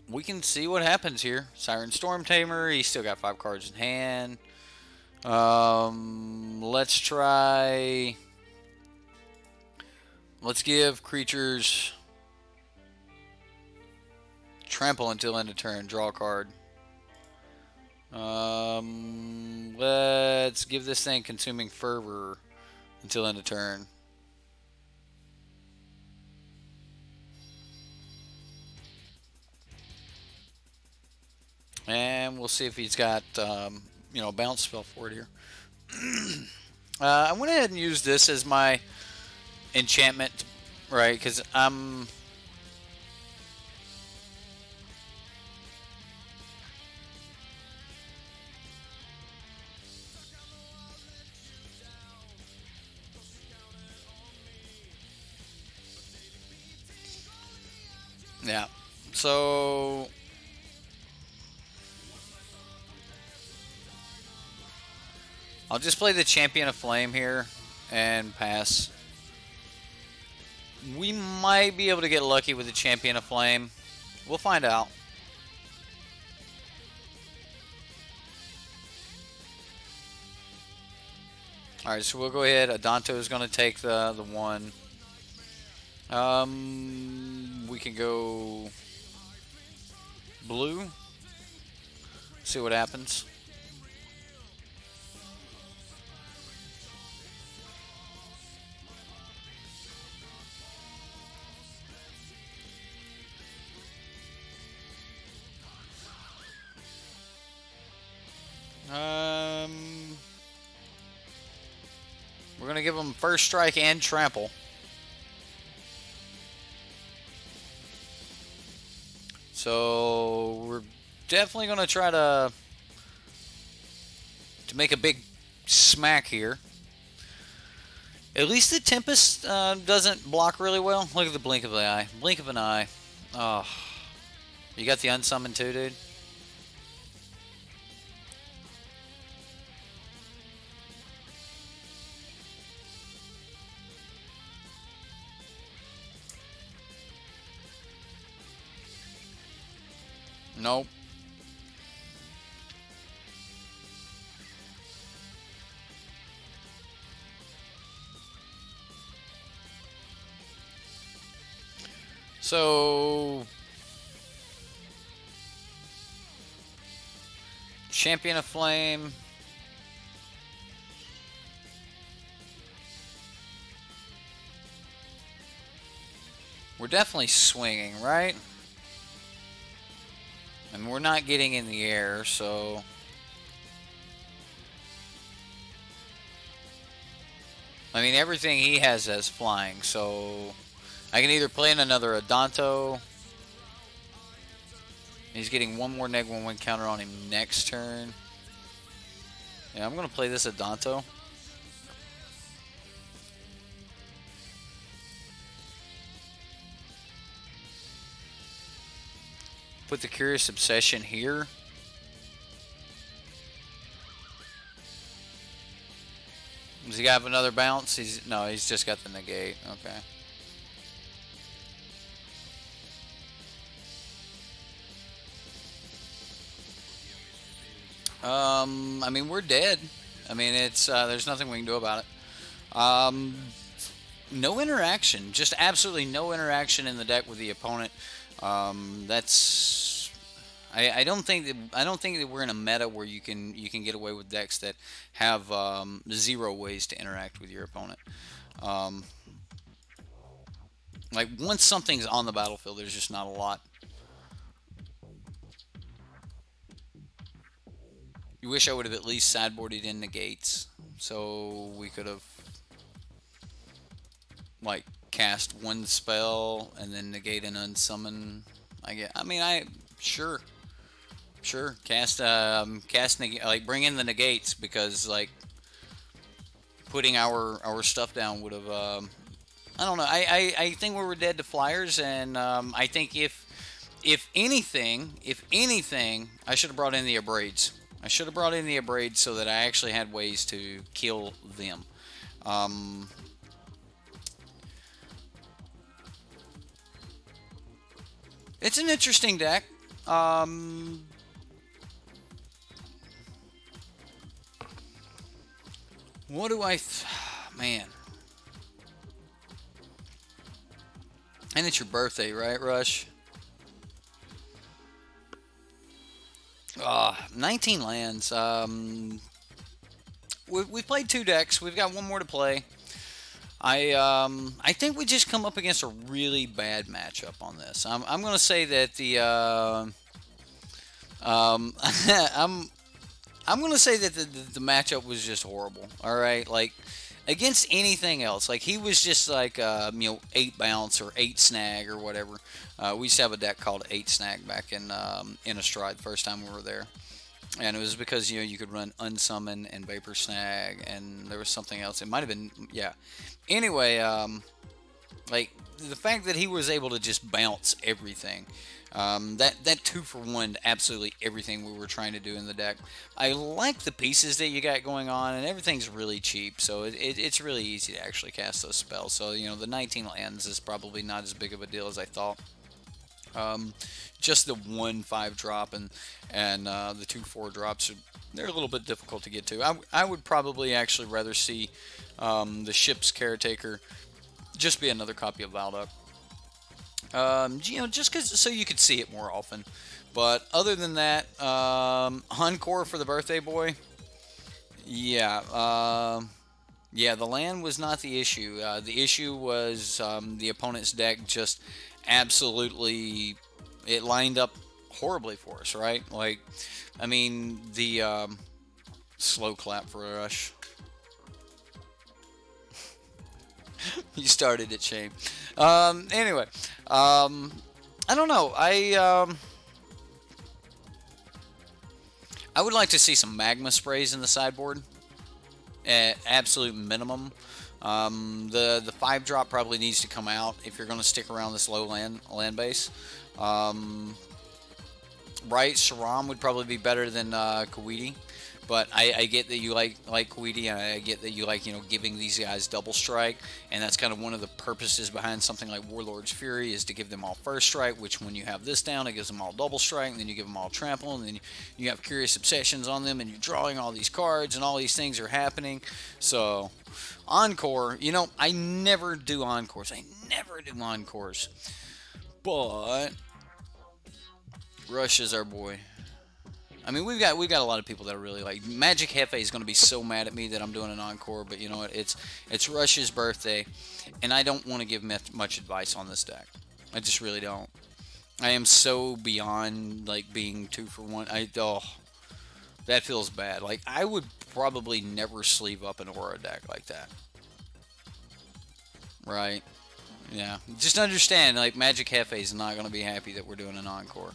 we can see what happens here. Siren Storm Tamer, he's still got 5 cards in hand. Let's try. Let's give creatures trample until end of turn. Draw a card. Let's give this thing Consuming Fervor until end of turn. And we'll see if he's got, you know, a bounce spell for it here. I went ahead and used this as my enchantment, right? Because I'm... Yeah, so... I'll just play the Champion of Flame here and pass. We might be able to get lucky with the Champion of Flame. We'll find out. Alright, so we'll go ahead. Adanto is going to take the one. We can go blue. See what happens. We're going to give them first strike and trample. So we're definitely going to try to make a big smack here. At least the Tempest doesn't block really well. Look at the blink of the eye. Blink of an eye. Oh. You got the unsummoned too, dude? Nope. So, Champion of Flame. We're definitely swinging, right? And we're not getting in the air, so... I mean, everything he has flying, so... I can either play in another Adanto. He's getting one more -1/1 counter on him next turn. Yeah, I'm going to play this Adanto. Put the Curious Obsession here. Does he have another bounce? No, he's just got the negate. Okay. I mean, we're dead. I mean, it's there's nothing we can do about it. No interaction, just absolutely no interaction in the deck with the opponent. That's I don't think that we're in a meta where you can get away with decks that have 0 ways to interact with your opponent. Like once something's on the battlefield, there's just not a lot. You wish I would have at least sideboarded in negates, so we could have like cast one spell and then negate and unsummon. Sure cast like bring in the negates, because like putting our stuff down would have I don't know. I think we were dead to flyers, and I think if anything, I should have brought in the abrades. I should have brought in the abrades so that I actually had ways to kill them. It's an interesting deck. What do man. And it's your birthday, right, Rush? 19 lands. We've played 2 decks. We've got one more to play. I think we just come up against a really bad matchup on this. I'm going to say that the I'm going to say that the matchup was just horrible. All right, like against anything else, like he was just like 8 bounce or 8 snag or whatever. We used to have a deck called 8 snag back in a stride the first time we were there. And it was because, you could run Unsummon and Vapor Snag, and there was something else. It might have been, yeah. Anyway, like, the fact that he was able to just bounce everything, that 2-for-1 absolutely everything we were trying to do in the deck. I like the pieces that you got going on, and everything's really cheap, so it's really easy to actually cast those spells. So, the 19 lands is probably not as big of a deal as I thought. Just the 1/5 drop and the 2/4 drops, they're a little bit difficult to get to. I would probably actually rather see the Ship's Caretaker just be another copy of Valduck. Just so you could see it more often. But other than that, Encore for the birthday boy. Yeah, yeah, the land was not the issue. The issue was the opponent's deck just absolutely, it lined up horribly for us, right? Like, I mean, the slow clap for a Rush. You started it, Shane. Anyway, I don't know. I would like to see some magma sprays in the sideboard at absolute minimum. The 5-drop probably needs to come out if you're going to stick around this low land base. Right, Saram would probably be better than Kawiti. But I get that you like Kawiti, and I get that you like, giving these guys double strike, and that's kind of one of the purposes behind something like Warlord's Fury, is to give them all first strike, which when you have this down, it gives them all double strike, and then you give them all trample, and then you have Curious Obsessions on them, and you're drawing all these cards, and all these things are happening. So, Encore, I never do Encores. But Rush is our boy. I mean, we've got a lot of people that are really like Magic Hefe is going to be so mad at me that I'm doing an encore, but you know what? It's Rush's birthday, and I don't want to give much advice on this deck. I just really don't. I am so beyond like being 2 for 1. That feels bad. Like I would probably never sleeve up an aura deck like that. Right? Yeah. Just understand, like Magic Hefe is not going to be happy that we're doing an encore.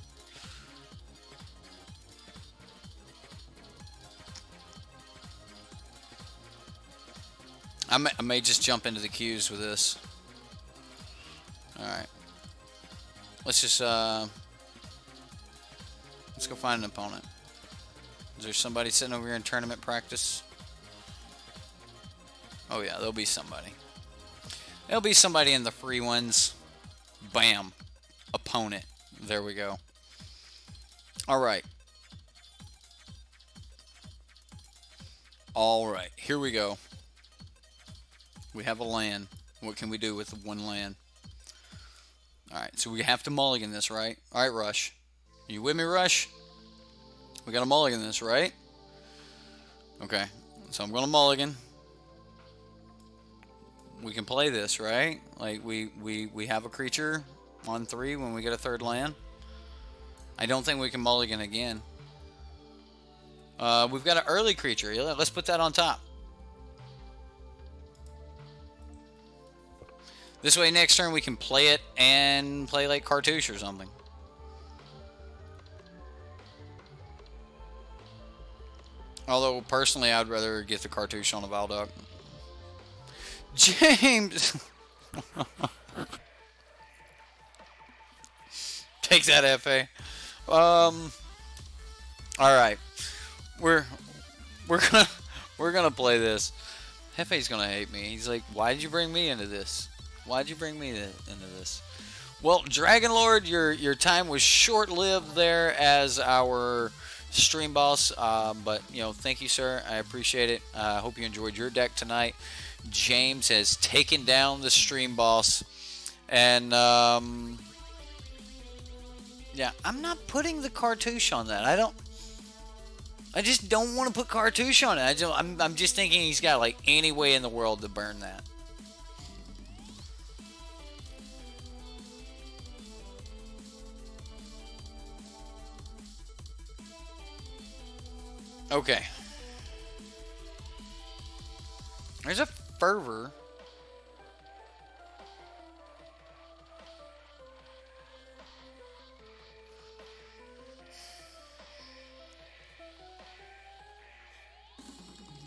I may just jump into the queues with this. Alright. Let's just, let's go find an opponent. Is there somebody sitting over here in tournament practice? Oh yeah, there'll be somebody. There'll be somebody in the free ones. Bam. Opponent. There we go. Alright. Alright, here we go. We have a land. What can we do with one land? Alright, so we have to mulligan this, right? Alright, Rush. Are you with me, Rush? We got to mulligan this, right? Okay, so I'm going to mulligan. We can play this, right? Like, we have a creature on 3 when we get a 3rd land. I don't think we can mulligan again. We've got an early creature. Let's put that on top. This way, next turn we can play it and play like Cartouche or something. Although, personally, I'd rather get the Cartouche on a Valduck. James! Take that, FA. Alright. We're gonna play this. Hefe's gonna hate me. He's like, why did you bring me into this? Why'd you bring me into this? Well, Dragon Lord, your time was short-lived there as our stream boss, but thank you, sir. I appreciate it. I hope you enjoyed your deck tonight. James has taken down the stream boss, and yeah, I'm not putting the Cartouche on that. I just don't want to put Cartouche on it. I'm just thinking he's got like any way in the world to burn that. Okay. There's a Fervor.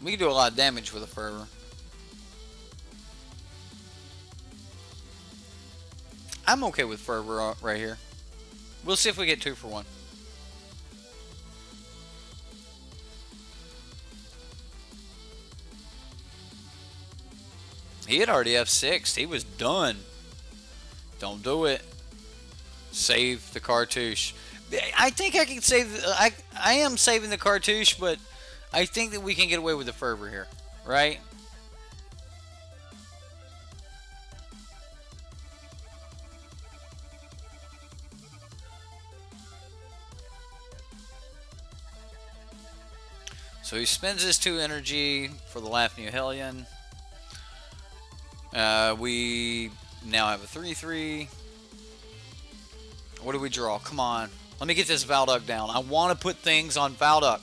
We can do a lot of damage with a Fervor. I'm okay with Fervor right here. We'll see if we get 2 for 1. He had already F6'd. He was done. Don't do it. Save the Cartouche. I think I can save... I am saving the Cartouche, but I think that we can get away with the Fervor here. Right? So he spends his 2 energy for the Laughing Hellion. We now have a 3/3. What do we draw? Come on. Let me get this Valduck down. I want to put things on Valduck.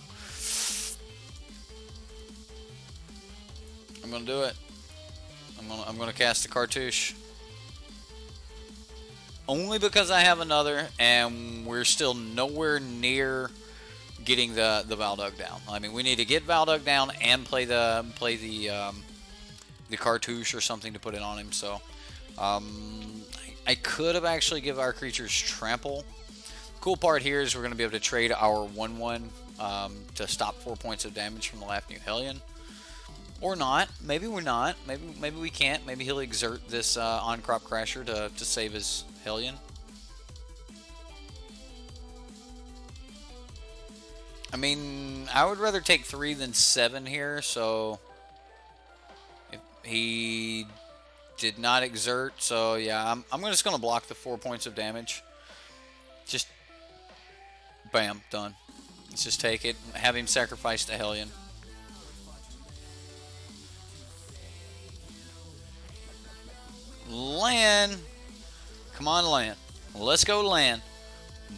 I'm going to do it. I'm going to cast the Cartouche. Only because I have another, and we're still nowhere near getting the Valduck down. I mean, we need to get Valduck down and play the the cartouche or something to put it on him. So I could have actually give our creatures trample. Cool part here is we're going to be able to trade our 1/1 to stop 4 points of damage from the last new Hellion. Or not. Maybe we're not. Maybe we can't. Maybe he'll exert this on-crop crasher to save his Hellion. I mean, I would rather take 3 than 7 here, so if he did not exert, so yeah, I'm just going to block the 4 points of damage. Just, bam, done. Let's just take it, have him sacrifice the Hellion. Land. Come on, land. Let's go land.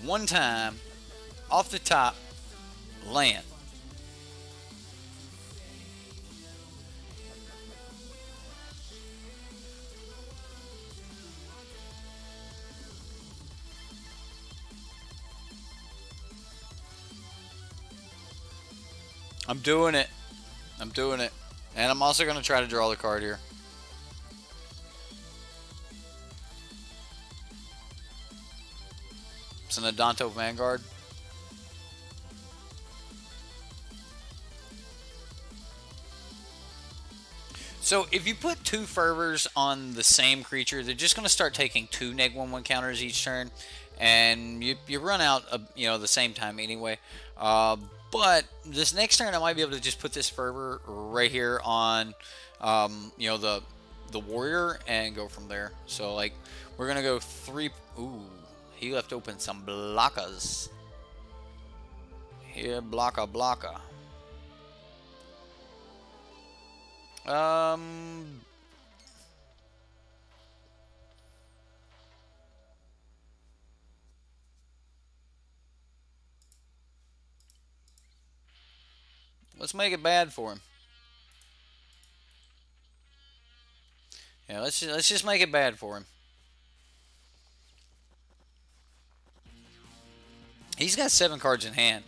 One time, off the top. Land. I'm doing it. I'm doing it. And I'm also going to try to draw the card here. It's an Adonto Vanguard. So if you put 2 fervors on the same creature, they're just going to start taking 2 neg-1/1 counters each turn, and you run out the same time anyway. But this next turn, I might be able to just put this fervor right here on the warrior and go from there. So like we're gonna go 3. Ooh, he left open some blockers. Here, blocker. Let's make it bad for him. Yeah, let's just make it bad for him. He's got 7 cards in hand.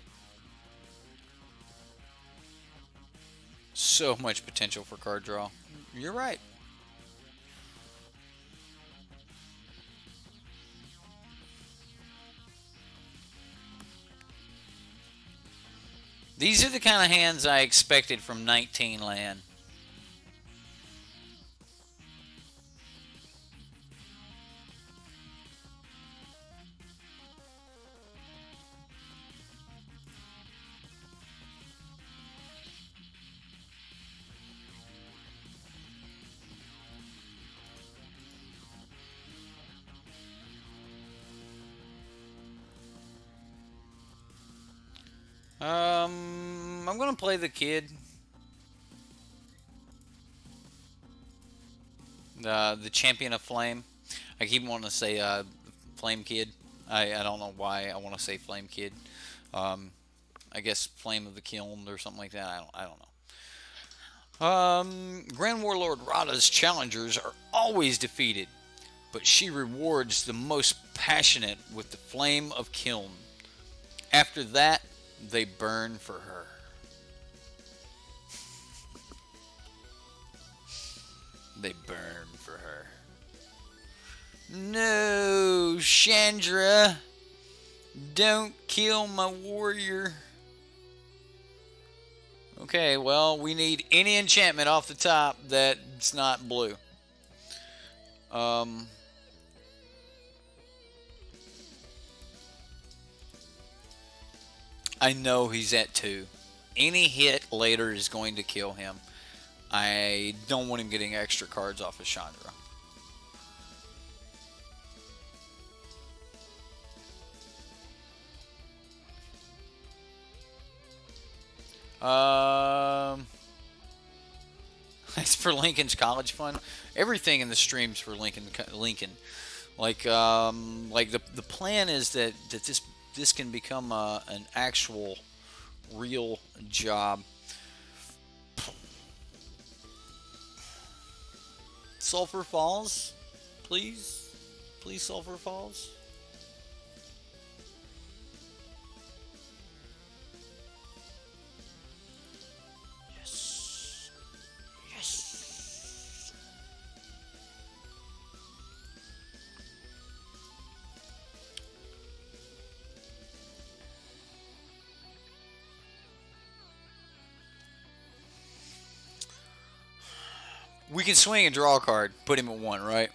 So much potential for card draw. You're right. These are the kind of hands I expected from 19 land. I'm gonna play the kid. The champion of flame. I keep wanting to say flame kid. I don't know why I want to say flame kid. I guess flame of the kiln or something like that. I don't know. Grand Warlord Rada's challengers are always defeated, but she rewards the most passionate with the flame of kiln. After that, they burn for her. They burn for her. No, Chandra. Don't kill my warrior. Okay, well, we need any enchantment off the top that's not blue. I know he's at 2. Any hit later is going to kill him. I don't want him getting extra cards off of Chandra. It's for Lincoln's college fund. Everything in the stream's for Lincoln. Like the plan is that this can become an actual real job. Sulphur Falls, please Sulphur Falls. Yes. We can swing and draw a card, put him at 1, right?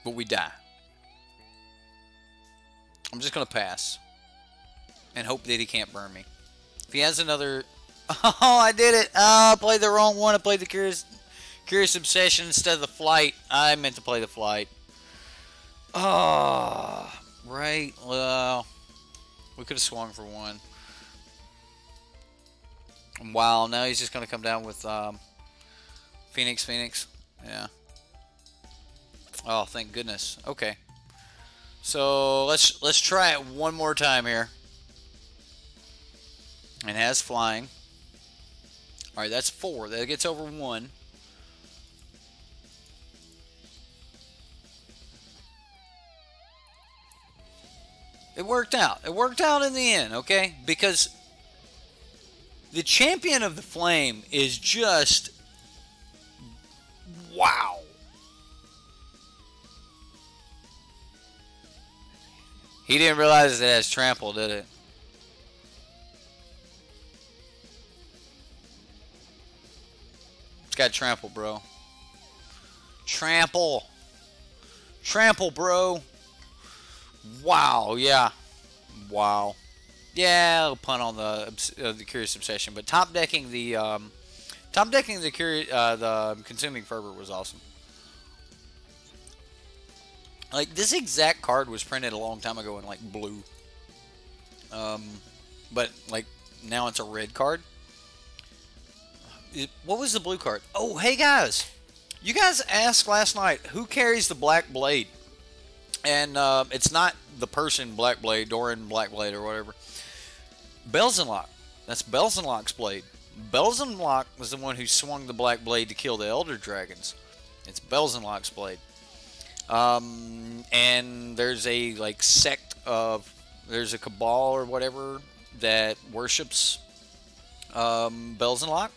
But we die. I'm just going to pass. And hope that he can't burn me. If he has another... Oh, I did it! Oh, I played the wrong one. I played the Curious Obsession instead of the Flight. I meant to play the Flight. Oh, right. Well, we could have swung for 1. Wow, now he's just going to come down with Phoenix. Yeah. Oh, thank goodness. Okay. So let's try it one more time here. And has flying. All right, that's 4. That gets over 1. It worked out. It worked out in the end, okay? Because the champion of the flame is just wow. He didn't realize it has trample, did it? It's got trample, bro. Trample. Trample, bro. Wow, yeah. Wow. Yeah, I'll punt on the Curious Obsession, but top decking the Consuming Fervor was awesome. Like, this exact card was printed a long time ago in like blue. But like now it's a red card. What was the blue card? Oh, hey guys. You guys asked last night who carries the Black Blade. And it's not the person Black Blade, Doran Black Blade or whatever. Belzenlock. That's Belzenlock's blade. Belzenlock was the one who swung the Black Blade to kill the Elder Dragons. It's Belzenlock's blade. And there's a like sect of, there's a cabal or whatever that worships Belzenlock.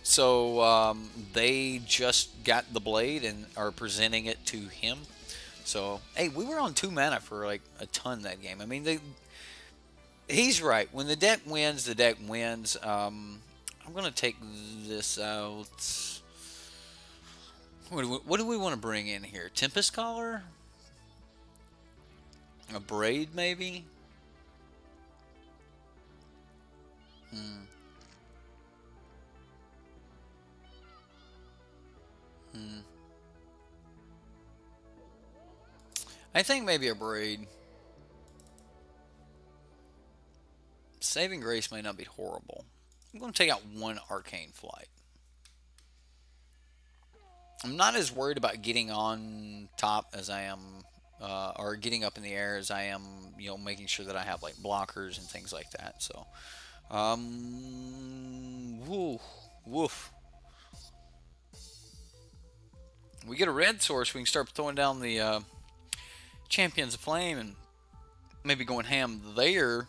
So they just got the blade and are presenting it to him. So, hey, we were on 2 mana for like a ton that game. I mean, he's right. When the deck wins, the deck wins. I'm going to take this out. What do we want to bring in here? Tempest Collar? A Braid, maybe? I think maybe a Braid. Saving Grace may not be horrible. I'm going to take out 1 Arcane Flight. I'm not as worried about getting on top as I am, or getting up in the air as I am, you know, making sure that I have like blockers and things like that. So, woof. We get a red source, we can start throwing down the Champions of Flame and maybe going ham there.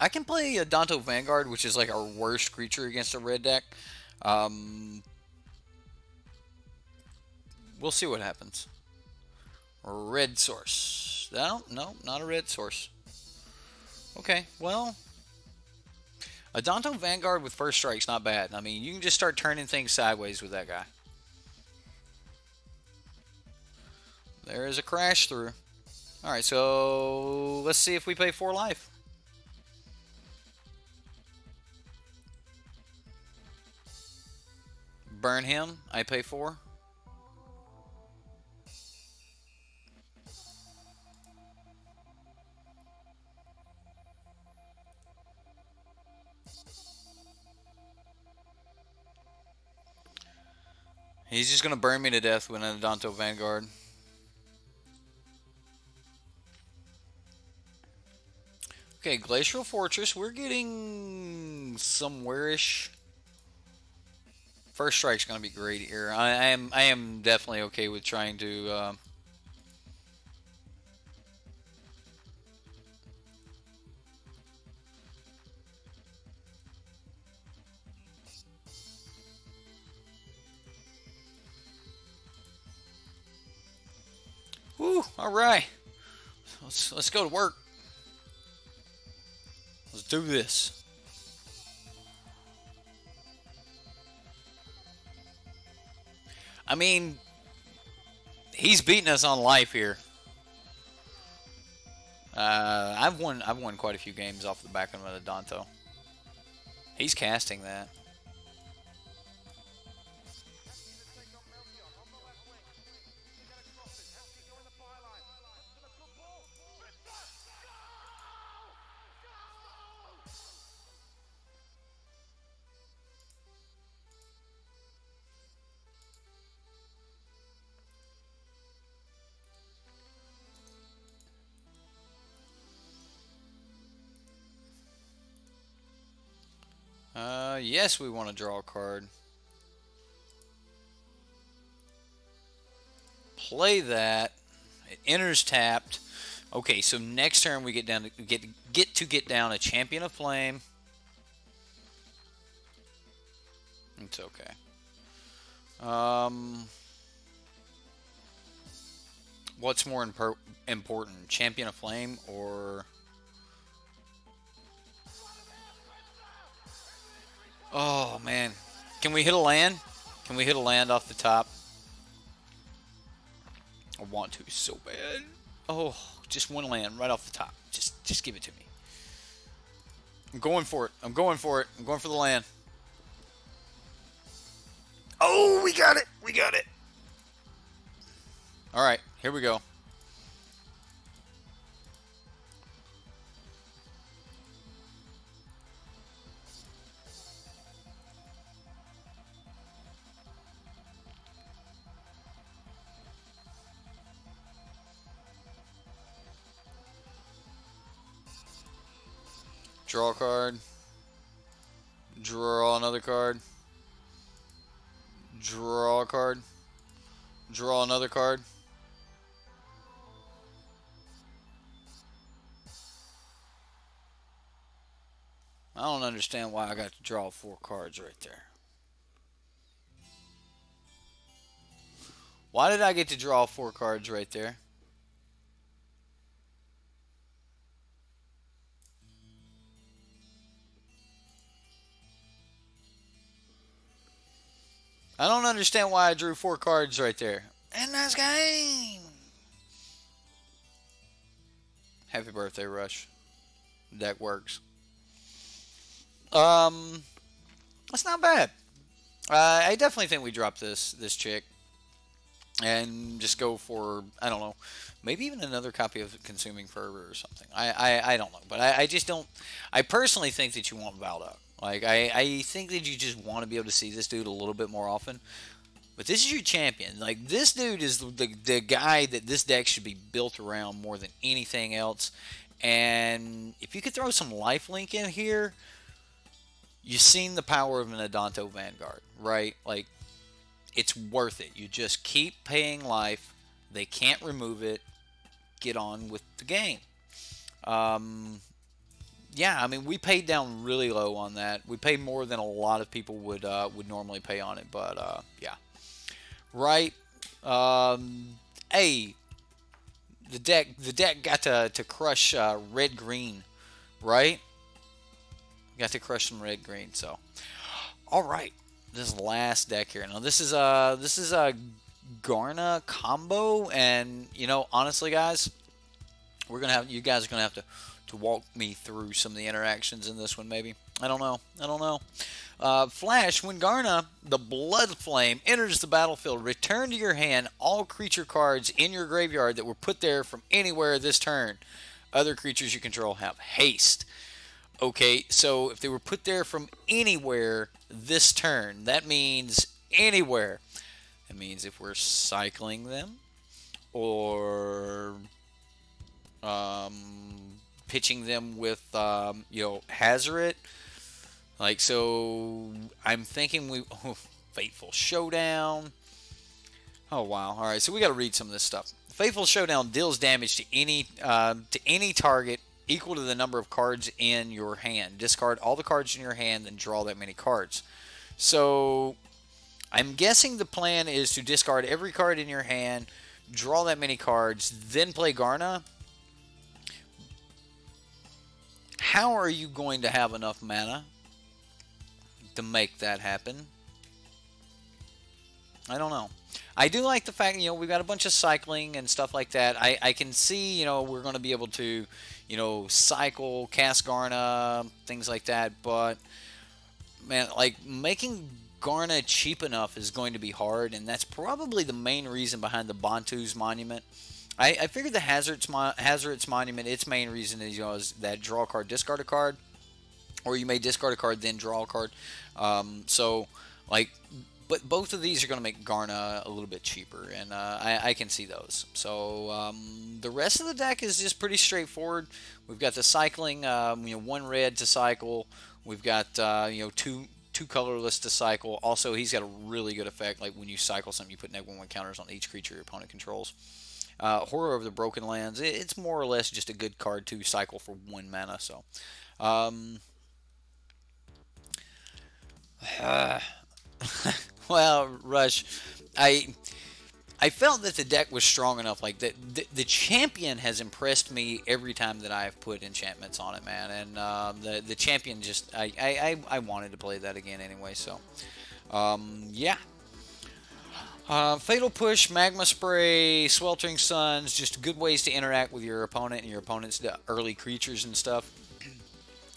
I can play a Danto Vanguard, which is like our worst creature against a red deck. We'll see what happens. Red source. No, not a red source. Okay, well, a Danto Vanguard with first strike's not bad. I mean, you can just start turning things sideways with that guy. There is a crash through. Alright, so let's see if we pay 4 life. Burn him. I pay 4. He's just going to burn me to death with an Danto Vanguard. Okay, Glacial Fortress. We're getting somewhere-ish. First strike's going to be great here. I am definitely okay with trying to woo, all right. Let's go to work. Let's do this. I mean, he's beating us on life here. I've won quite a few games off the back of Manatraders. He's casting that. Yes, we want to draw a card. Play that. It enters tapped. Okay, so next turn we get down to get down a Champion of Flame. It's okay. What's more important, Champion of Flame or? Oh, man. Can we hit a land? Can we hit a land off the top? I want to so bad. Oh, just one land right off the top. Just give it to me. I'm going for it. I'm going for it. I'm going for the land. Oh, we got it. We got it. All right, here we go. Draw a card. Draw another card. Draw a card. Draw another card. I don't understand why I got to draw 4 cards right there. Why did I get to draw 4 cards right there? I don't understand why I drew 4 cards right there. And that's game. Happy birthday, Rush. Deck works. That's not bad. I definitely think we drop this chick and just go for, I don't know, maybe even another copy of Consuming Fervor or something. I don't know, but I just don't. I personally think that you want Valdo. Like, I think that you just want to be able to see this dude a little bit more often. But this is your champion. Like, this dude is the guy that this deck should be built around more than anything else. And if you could throw some lifelink in here, you've seen the power of an Adonto Vanguard, right? Like, it's worth it. You just keep paying life. They can't remove it. Get on with the game. Yeah, I mean, we paid down really low on that. We paid more than a lot of people would normally pay on it, but yeah. Right. Hey, the deck got to crush red green, right? Got to crush some red green. So, all right, this is the last deck here. Now this is a Garna combo, and you know, honestly, guys, you guys are gonna have to walk me through some of the interactions in this one, maybe. I don't know. Flash, when Garna, the Blood Flame, enters the battlefield, return to your hand all creature cards in your graveyard that were put there from anywhere this turn. Other creatures you control have haste. Okay, so if they were put there from anywhere this turn, that means anywhere. That means if we're cycling them or pitching them with, you know, Hazaret. Like, so I'm thinking Fateful Showdown. Oh, wow. All right, so we got to read some of this stuff. Fateful Showdown deals damage to any target equal to the number of cards in your hand. Discard all the cards in your hand and draw that many cards. So I'm guessing the plan is to discard every card in your hand, draw that many cards, then play Garna. How are you going to have enough mana to make that happen? I don't know. I do like the fact, we've got a bunch of cycling and stuff like that. I can see, we're going to be able to, cycle, cast Garna, things like that. But, man, like, making Garna cheap enough is going to be hard, and that's probably the main reason behind the Bantu's Monument. I figured the Hazard's Monument, its main reason is that draw a card, discard a card, or you may discard a card, then draw a card. But both of these are going to make Garna a little bit cheaper, and I can see those. So the rest of the deck is just pretty straightforward. We've got the cycling, 1 red to cycle. We've got two colorless to cycle. Also, he's got a really good effect. Like when you cycle something, you put -1/1 counters on each creature your opponent controls. Horror of the Broken Lands. It's more or less just a good card to cycle for 1 mana. So. Well, Rush, I felt that the deck was strong enough. Like the champion has impressed me every time that I've put enchantments on it, man. And the champion just I wanted to play that again anyway. So yeah. Fatal Push, Magma Spray, Sweltering Suns, just good ways to interact with your opponent and your opponent's early creatures and stuff.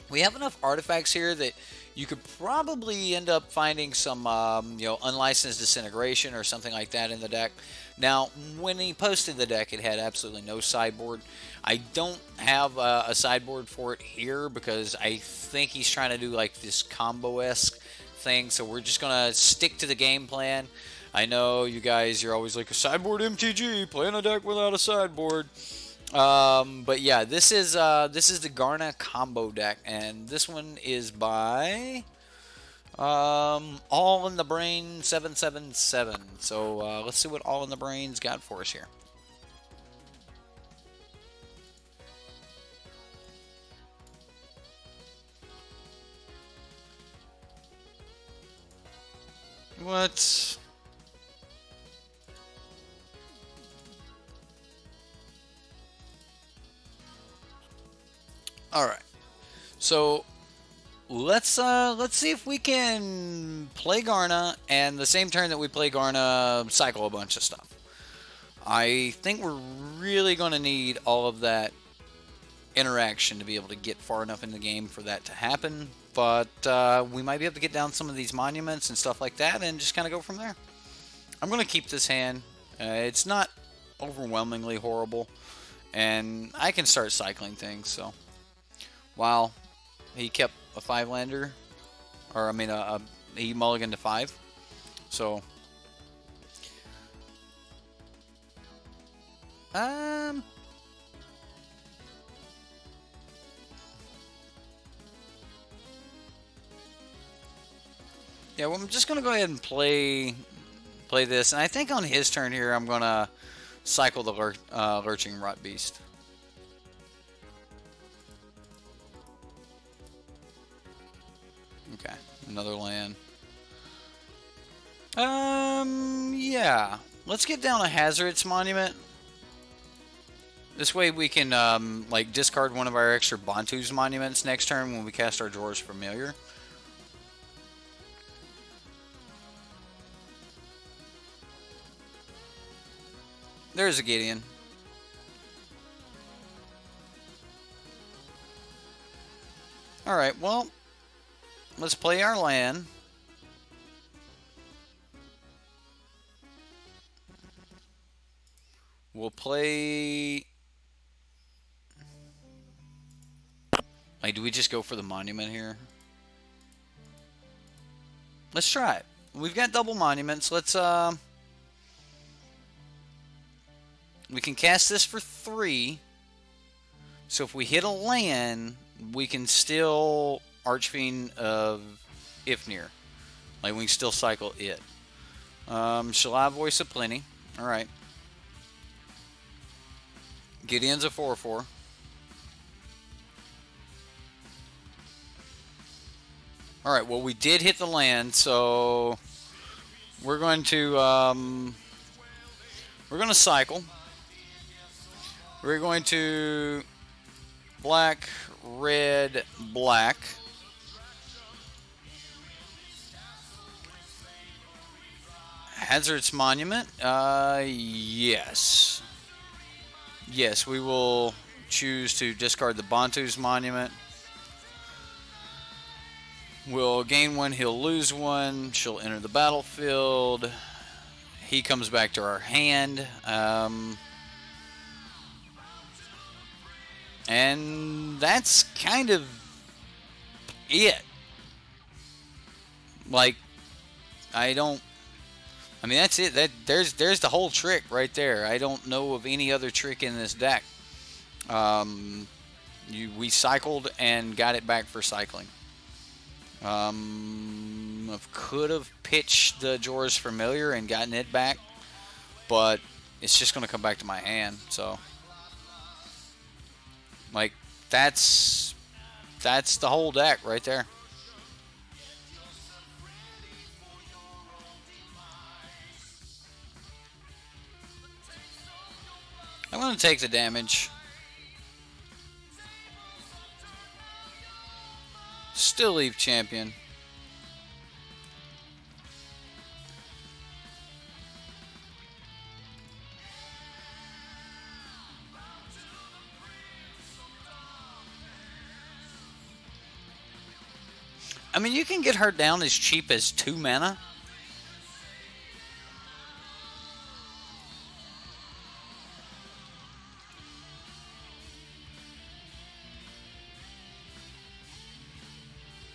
We have enough artifacts here that you could probably end up finding some, unlicensed disintegration or something like that in the deck. Now, when he posted the deck, it had absolutely no sideboard. I don't have a sideboard for it here because I think he's trying to do like this combo-esque thing. So we're just gonna stick to the game plan. I know you guys, you're always like a sideboard MTG, playing a deck without a sideboard. But yeah, this is the Garna combo deck, and this one is by All in the Brain 777. So let's see what All in the Brain's got for us here. What? All right, so let's see if we can play Garna, and the same turn that we play Garna, cycle a bunch of stuff. I think we're really going to need all of that interaction to be able to get far enough in the game for that to happen. But we might be able to get down some of these monuments and stuff like that, and just kind of go from there. I'm going to keep this hand. It's not overwhelmingly horrible, and I can start cycling things. So. Wow, he kept a 5-lander, or I mean, he mulliganed to 5. So, yeah, well, I'm just gonna go ahead and play this, and I think on his turn here, I'm gonna cycle the Lurching Rot Beast. Okay, another land. Yeah. Let's get down a Hazard's Monument. This way we can, like, discard one of our extra Bantu's Monuments next turn when we cast our Drawer's Familiar. There's a Gideon. Alright, well, let's play our land. We'll play... Like, do we just go for the monument here? Let's try it. We've got double monuments. Let's, we can cast this for 3. So if we hit a land, we can still Archfiend of Ifnir. Like, we can still cycle it. Shalai Voice of Plenty. Alright. Gideon's a 4/4. Alright, well, we did hit the land, so we're going to cycle. We're going to black, red, black. Hazard's Monument. Yes. Yes, we will choose to discard the Bantu's Monument. We'll gain one, he'll lose one. She'll enter the battlefield. He comes back to our hand. And that's kind of it. Like, I mean, that's it. There's the whole trick right there. I don't know of any other trick in this deck. We cycled and got it back for cycling. I could have pitched the Jorah's Familiar and gotten it back, but it's just going to come back to my hand. So, like, that's the whole deck right there. I'm going to take the damage. Still leave champion. I mean, you can get her down as cheap as 2 mana.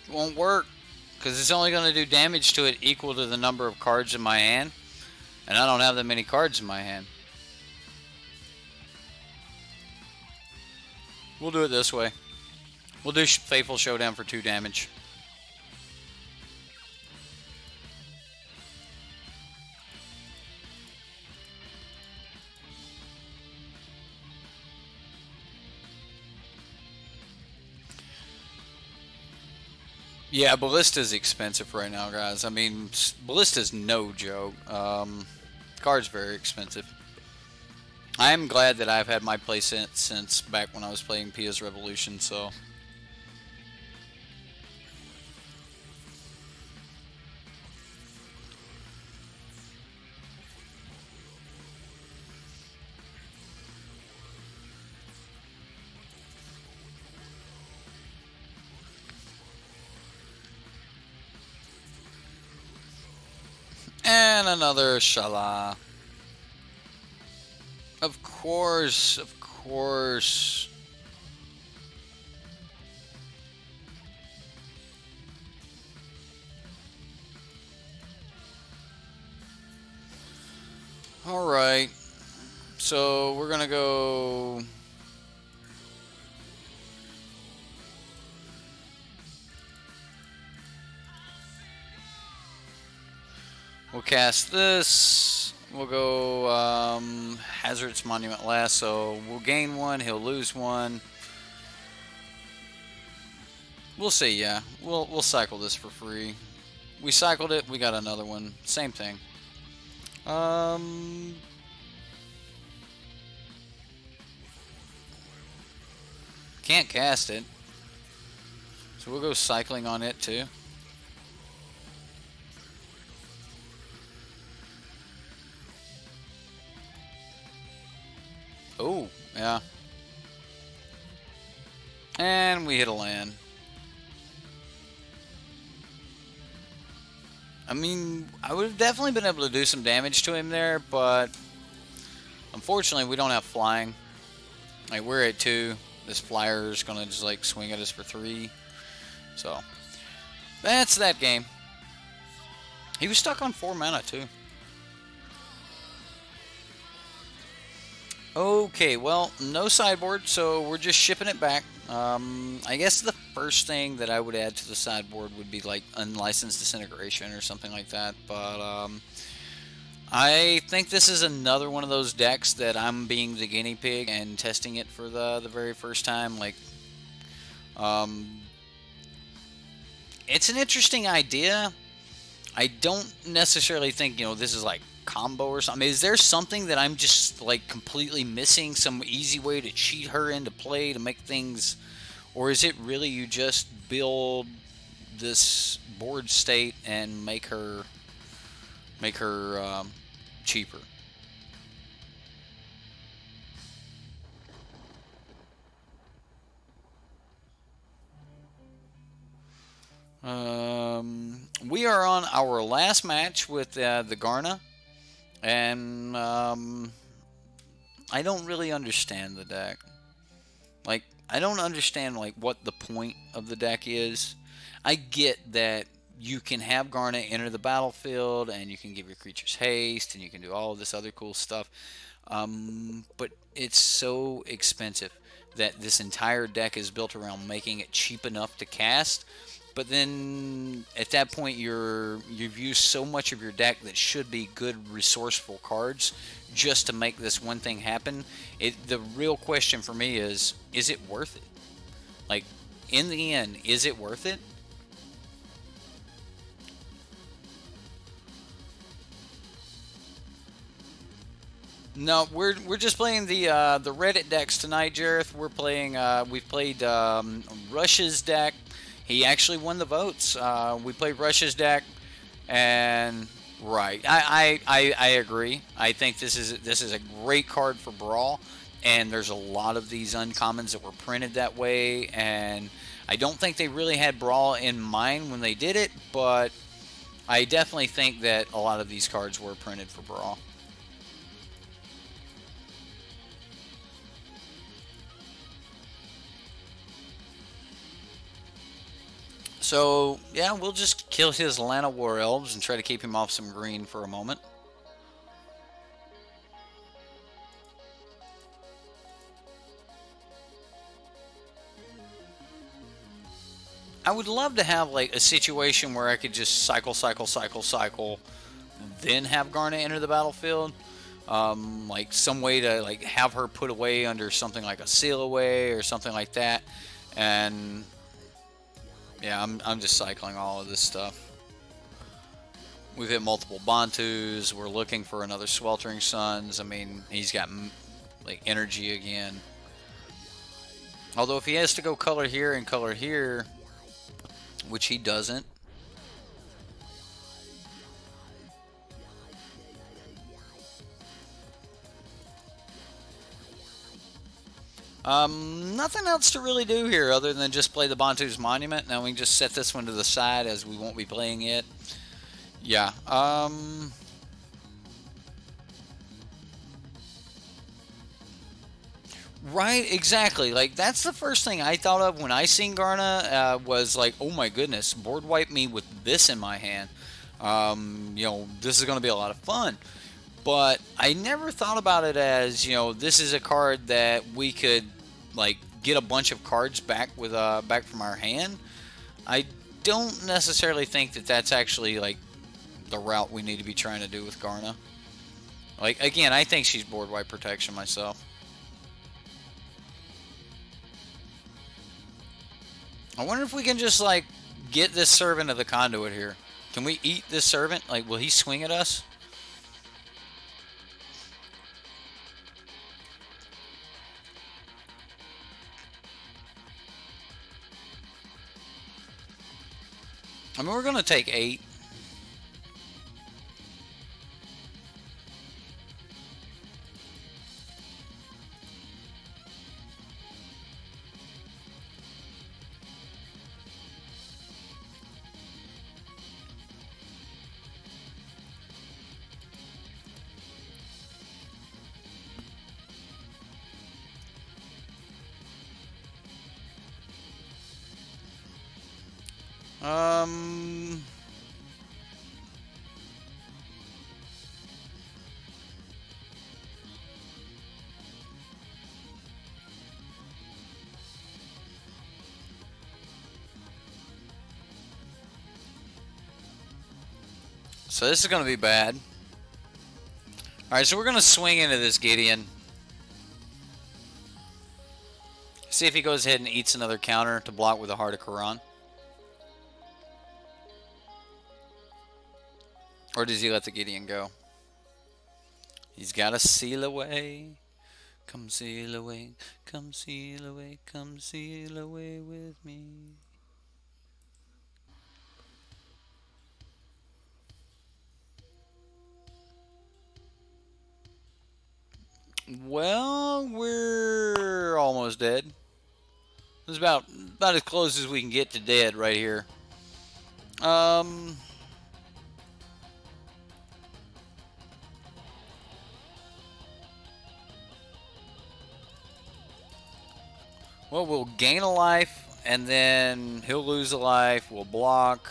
Won't work because it's only going to do damage to it equal to the number of cards in my hand, and I don't have that many cards in my hand. We'll do it this way. We'll do Faithful Showdown for 2 damage. Yeah, Ballista's expensive right now, guys. I mean, Ballista's no joke. Card's very expensive. I am glad that I've had my play since back when I was playing Pia's Revolution, so... And another Shala. Of course, of course. Alright. So we're gonna go... We'll cast this. We'll go Hazard's Monument last, so we'll gain one, he'll lose one. We'll see, yeah. We'll cycle this for free. We cycled it, we got another one. Same thing. Can't cast it. So we'll go cycling on it too. Oh, yeah. And we hit a land. I mean, I would have definitely been able to do some damage to him there, but unfortunately we don't have flying. Like, we're at 2. This flyer is going to just, like, swing at us for 3. So, that's that game. He was stuck on 4 mana, too. Okay, well, no sideboard, so we're just shipping it back. I guess the first thing that I would add to the sideboard would be like Unlicensed Disintegration or something like that, but I think this is another one of those decks that I'm being the guinea pig and testing it for the very first time. Like, it's an interesting idea. I don't necessarily think, you know, this is like combo or something. Is there something that I'm just like completely missing, some easy way to cheat her into play to make things, or is it really you just build this board state and make her make her cheaper. We are on our last match with the Garna, and I don't really understand the deck. Like, I don't understand like what the point of the deck is. I get that you can have Garna enter the battlefield, and you can give your creatures haste, and you can do all of this other cool stuff. But it's so expensive that this entire deck is built around making it cheap enough to cast. But then at that point, you've used so much of your deck that should be good, resourceful cards just to make this one thing happen. The real question for me is it worth it? Like, in the end, is it worth it? No, we're just playing the Reddit decks tonight, Jareth. We're playing. We've played Rush's deck. He actually won the votes. We played Rush's deck, and right, I agree. I think this is a great card for Brawl, and there's a lot of these uncommons that were printed that way, and I don't think they really had Brawl in mind when they did it, but I definitely think that a lot of these cards were printed for Brawl. So, yeah, we'll just kill his Lana War Elves and try to keep him off some green for a moment. I would love to have, like, a situation where I could just cycle, then have Garna enter the battlefield. Like, some way to, like, have her put away under something like a Seal Away or something like that. And yeah, I'm just cycling all of this stuff. We've hit multiple Bantus. We're looking for another Sweltering Suns. I mean, he's got like energy again. Although if he has to go color here and color here, which he doesn't. Nothing else to really do here other than just play the Bantu's Monument. Now we can just set this one to the side as we won't be playing it. Yeah. Right, exactly. Like, that's the first thing I thought of when I seen Garna, was like, oh my goodness, board wipe me with this in my hand. You know, this is going to be a lot of fun. But I never thought about it as, you know, this is a card that we could, like, get a bunch of cards back with back from our hand. I don't necessarily think that that's actually, like, the route we need to be trying to do with Garna. Like, again, I think she's board wipe protection myself. I wonder if we can just, like, get this Servant of the Conduit here. Can we eat this Servant? Like, will he swing at us? I mean, we're going to take 8. So this is going to be bad. Alright, so we're going to swing into this Gideon. See if he goes ahead and eats another counter to block with a Heart of Quran. Or does he let the Gideon go? He's got to seal away. Come seal away. Come seal away. Come seal away with me. Well, we're almost dead. It's about as close as we can get to dead right here. Well, we'll gain a life, and then he'll lose a life. We'll block.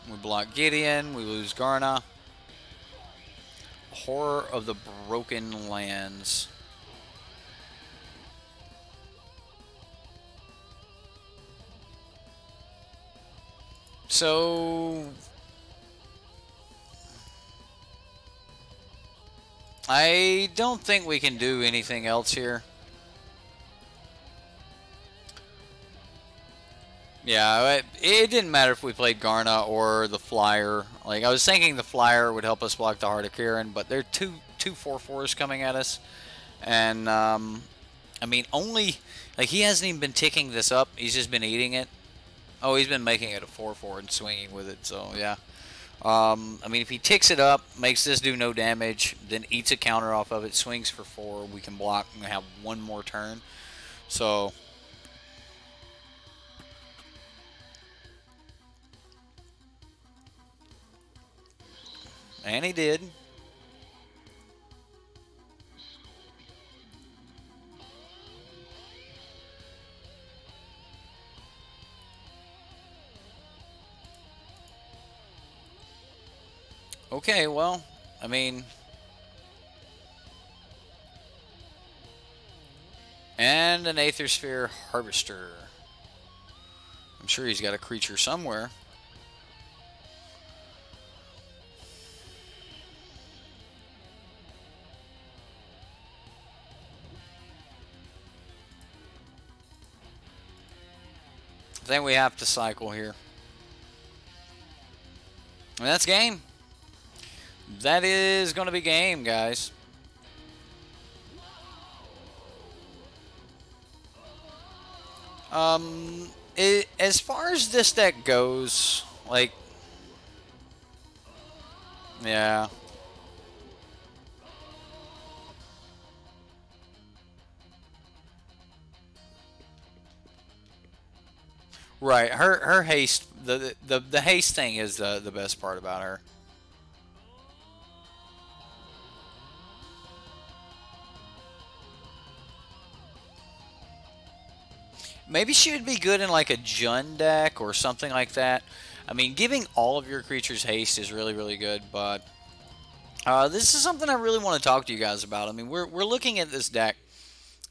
We block Gideon. We lose Garna. Horror of the Broken Lands. So I don't think we can do anything else here. Yeah, it didn't matter if we played Garna or the Flyer. Like, I was thinking the Flyer would help us block the Heart of Kieran, but there are two 4/4s coming at us. And, I mean, only, like, he hasn't even been ticking this up. He's just been eating it. Oh, he's been making it a 4/4 and swinging with it, so, yeah. I mean, if he ticks it up, makes this do no damage, then eats a counter off of it, swings for 4, we can block and have one more turn. So... and he did. Okay, well, I mean... and an Aethersphere Harvester. I'm sure he's got a creature somewhere. I think we have to cycle here. And that's game. That is going to be game, guys. As far as this deck goes, like, yeah. Right, her haste, the haste thing is the best part about her. Maybe she would be good in like a Jund deck or something like that. I mean, giving all of your creatures haste is really, really good, but this is something I really want to talk to you guys about. I mean, we're looking at this deck,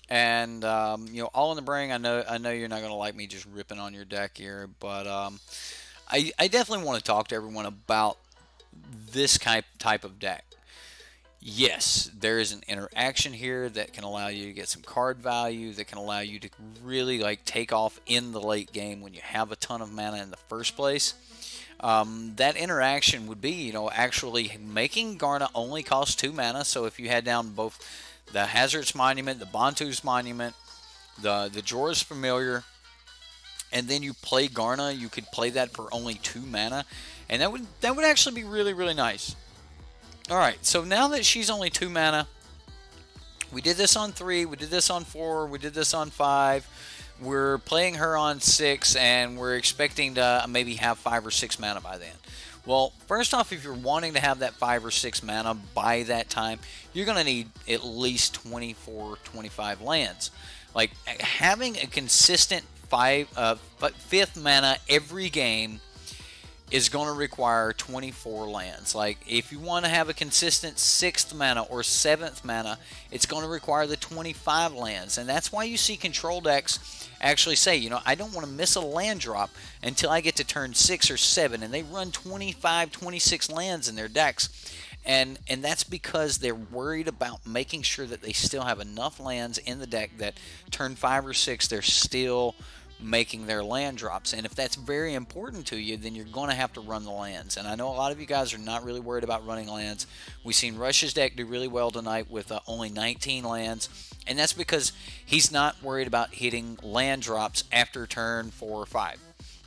and you know, all in the brain. I know you're not gonna like me just ripping on your deck here, but I definitely want to talk to everyone about this type of deck. Yes, there is an interaction here that can allow you to get some card value, that can allow you to really like take off in the late game when you have a ton of mana in the first place. That interaction would be, you know, actually making Garna only cost 2 mana. So if you had down both the Hazard's Monument, the Bantu's Monument, the Jorah's Familiar, and then you play Garna, you could play that for only 2 mana, and that would actually be really, really nice. Alright, so now that she's only 2 mana, we did this on 3, we did this on 4, we did this on 5, we're playing her on 6, and we're expecting to maybe have 5 or 6 mana by then. Well, first off, if you're wanting to have that 5 or 6 mana by that time, you're going to need at least 24, 25 lands. Like, having a consistent 5th mana every game is going to require 24 lands. Like, if you want to have a consistent 6th mana or 7th mana, it's going to require the 25 lands. And that's why you see control decks actually say, you know, I don't want to miss a land drop until I get to turn 6 or 7. And they run 25, 26 lands in their decks. And that's because they're worried about making sure that they still have enough lands in the deck that turn 5 or 6, they're still making their land drops. And if that's very important to you, then you're going to have to run the lands. And I know a lot of you guys are not really worried about running lands. We've seen Rush's deck do really well tonight with only 19 lands, and that's because he's not worried about hitting land drops after turn 4 or 5.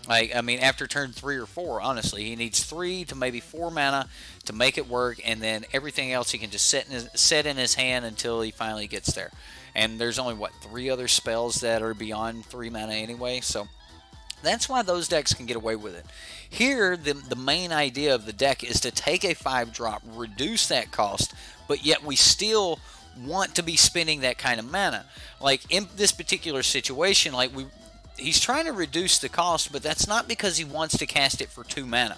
I mean, after turn 3 or 4, honestly, he needs 3 to maybe 4 mana to make it work, and then everything else he can just set in his hand until he finally gets there. And there's only, what, 3 other spells that are beyond 3 mana anyway, so that's why those decks can get away with it. Here, the main idea of the deck is to take a 5-drop, reduce that cost, but yet we still want to be spending that kind of mana. Like, in this particular situation, like, he's trying to reduce the cost, but that's not because he wants to cast it for 2 mana.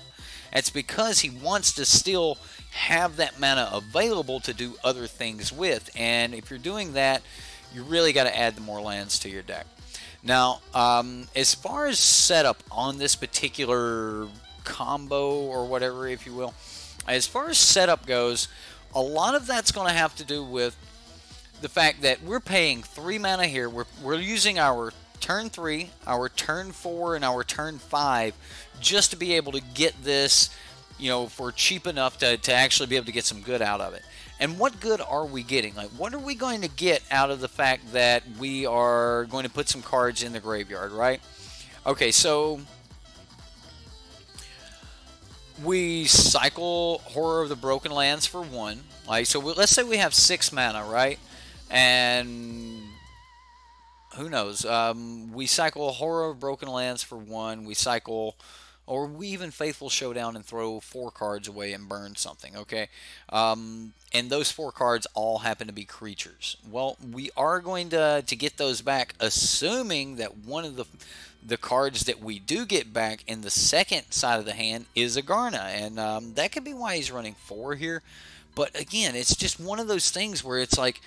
That's because he wants to still have that mana available to do other things with. And if you're doing that, you really got to add the more lands to your deck. Now, as far as setup on this particular combo or whatever, if you will, as far as setup goes, a lot of that's going to have to do with the fact that we're paying 3 mana here. We're using our turn 3, our turn 4, and our turn 5 just to be able to get this, you know, for cheap enough to actually be able to get some good out of it. And what good are we getting? Like, what are we going to get out of the fact that we are going to put some cards in the graveyard, right? Okay, so we cycle Horror of the Broken Lands for 1. Like, so let's say we have 6 mana, right? And who knows? We cycle Horror of Broken Lands for 1. We cycle, or we even Faithful Showdown and throw 4 cards away and burn something, okay? And those 4 cards all happen to be creatures. Well, we are going to get those back, assuming that one of the cards that we do get back in the second side of the hand is a Garna. And that could be why he's running 4 here. But again, it's just one of those things where it's like,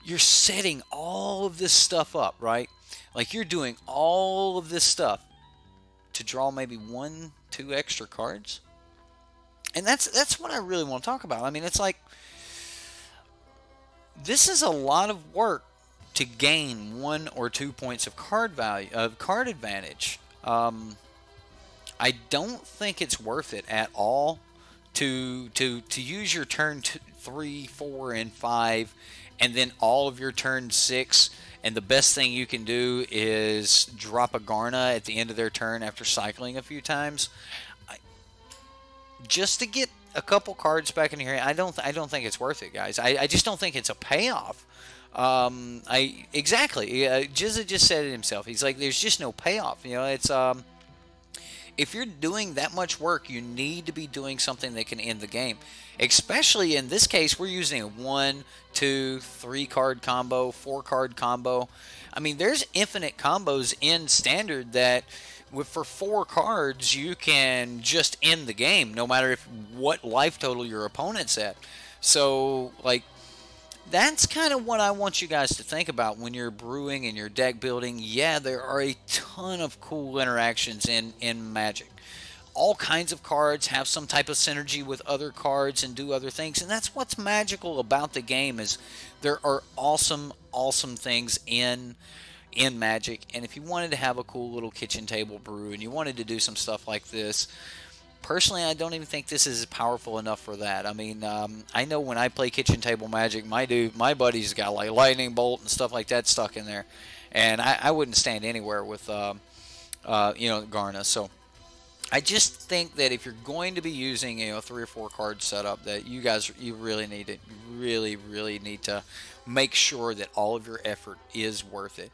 you're setting all of this stuff up, right? Like, you're doing all of this stuff to draw maybe 1, 2 extra cards. And that's what I really want to talk about. I mean, it's like, this is a lot of work to gain 1 or 2 points of card value, of card advantage. I don't think it's worth it at all to use your turn 3, 4, and 5, and then all of your turn 6, and the best thing you can do is drop a Garna at the end of their turn after cycling a few times, just to get a couple cards back in here. I don't think it's worth it, guys. I just don't think it's a payoff. Exactly. Jizza just said it himself. He's like, there's just no payoff. You know, it's if you're doing that much work, you need to be doing something that can end the game. Especially in this case, we're using a 1, 2, 3 card combo, 4 card combo. I mean, there's infinite combos in Standard that for 4 cards, you can just end the game, no matter what life total your opponent's at. So, like, that's kind of what I want you guys to think about when you're brewing and you're deck building. Yeah, there are a ton of cool interactions in Magic. All kinds of cards have some type of synergy with other cards and do other things, and that's what's magical about the game, is there are awesome things in Magic. And if you wanted to have a cool little kitchen table brew and you wanted to do some stuff like this, personally, I don't even think this is powerful enough for that. I mean, I know when I play kitchen table Magic, my buddy's got like lightning bolt and stuff like that stuck in there, and I wouldn't stand anywhere with you know, Garna. So I just think that if you're going to be using, you know, 3 or 4 card setup, that you really need it. You really need to make sure that all of your effort is worth it.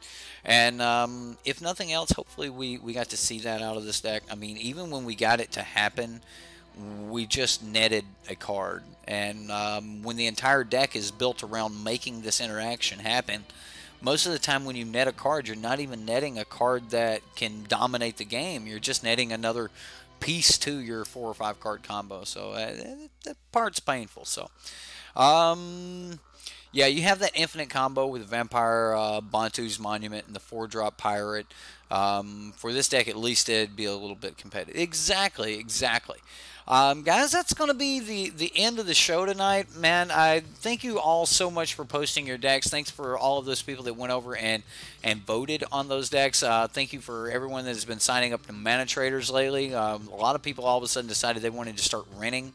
And if nothing else, hopefully we got to see that out of this deck. I mean, even when we got it to happen, we just netted a card. And when the entire deck is built around making this interaction happen, most of the time when you net a card, you're not even netting a card that can dominate the game. You're just netting another piece to your 4 or 5 card combo. So that part's painful. So Yeah, you have that infinite combo with the Vampire Bantu's Monument and the 4-drop Pirate. For this deck, at least it'd be a little bit competitive. Exactly, exactly. Guys, that's going to be the end of the show tonight. Man, I thank you all so much for posting your decks. Thanks for all of those people that went over and voted on those decks. Thank you for everyone that has been signing up to manatraders lately. A lot of people all of a sudden decided they wanted to start renting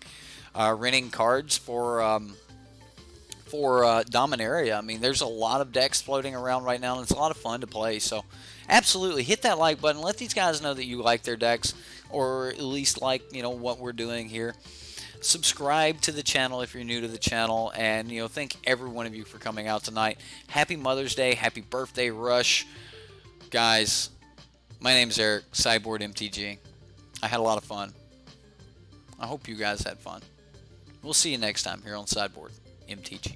cards for Dominaria. I mean, there's a lot of decks floating around right now, and it's a lot of fun to play. So, absolutely, hit that like button. Let these guys know that you like their decks, or at least like, what we're doing here. Subscribe to the channel if you're new to the channel, and, thank every one of you for coming out tonight. Happy Mother's Day. Happy birthday, Rush. Guys, my name's Eric, Sideboardmtg. I had a lot of fun. I hope you guys had fun. We'll see you next time here on Sideboard MTG.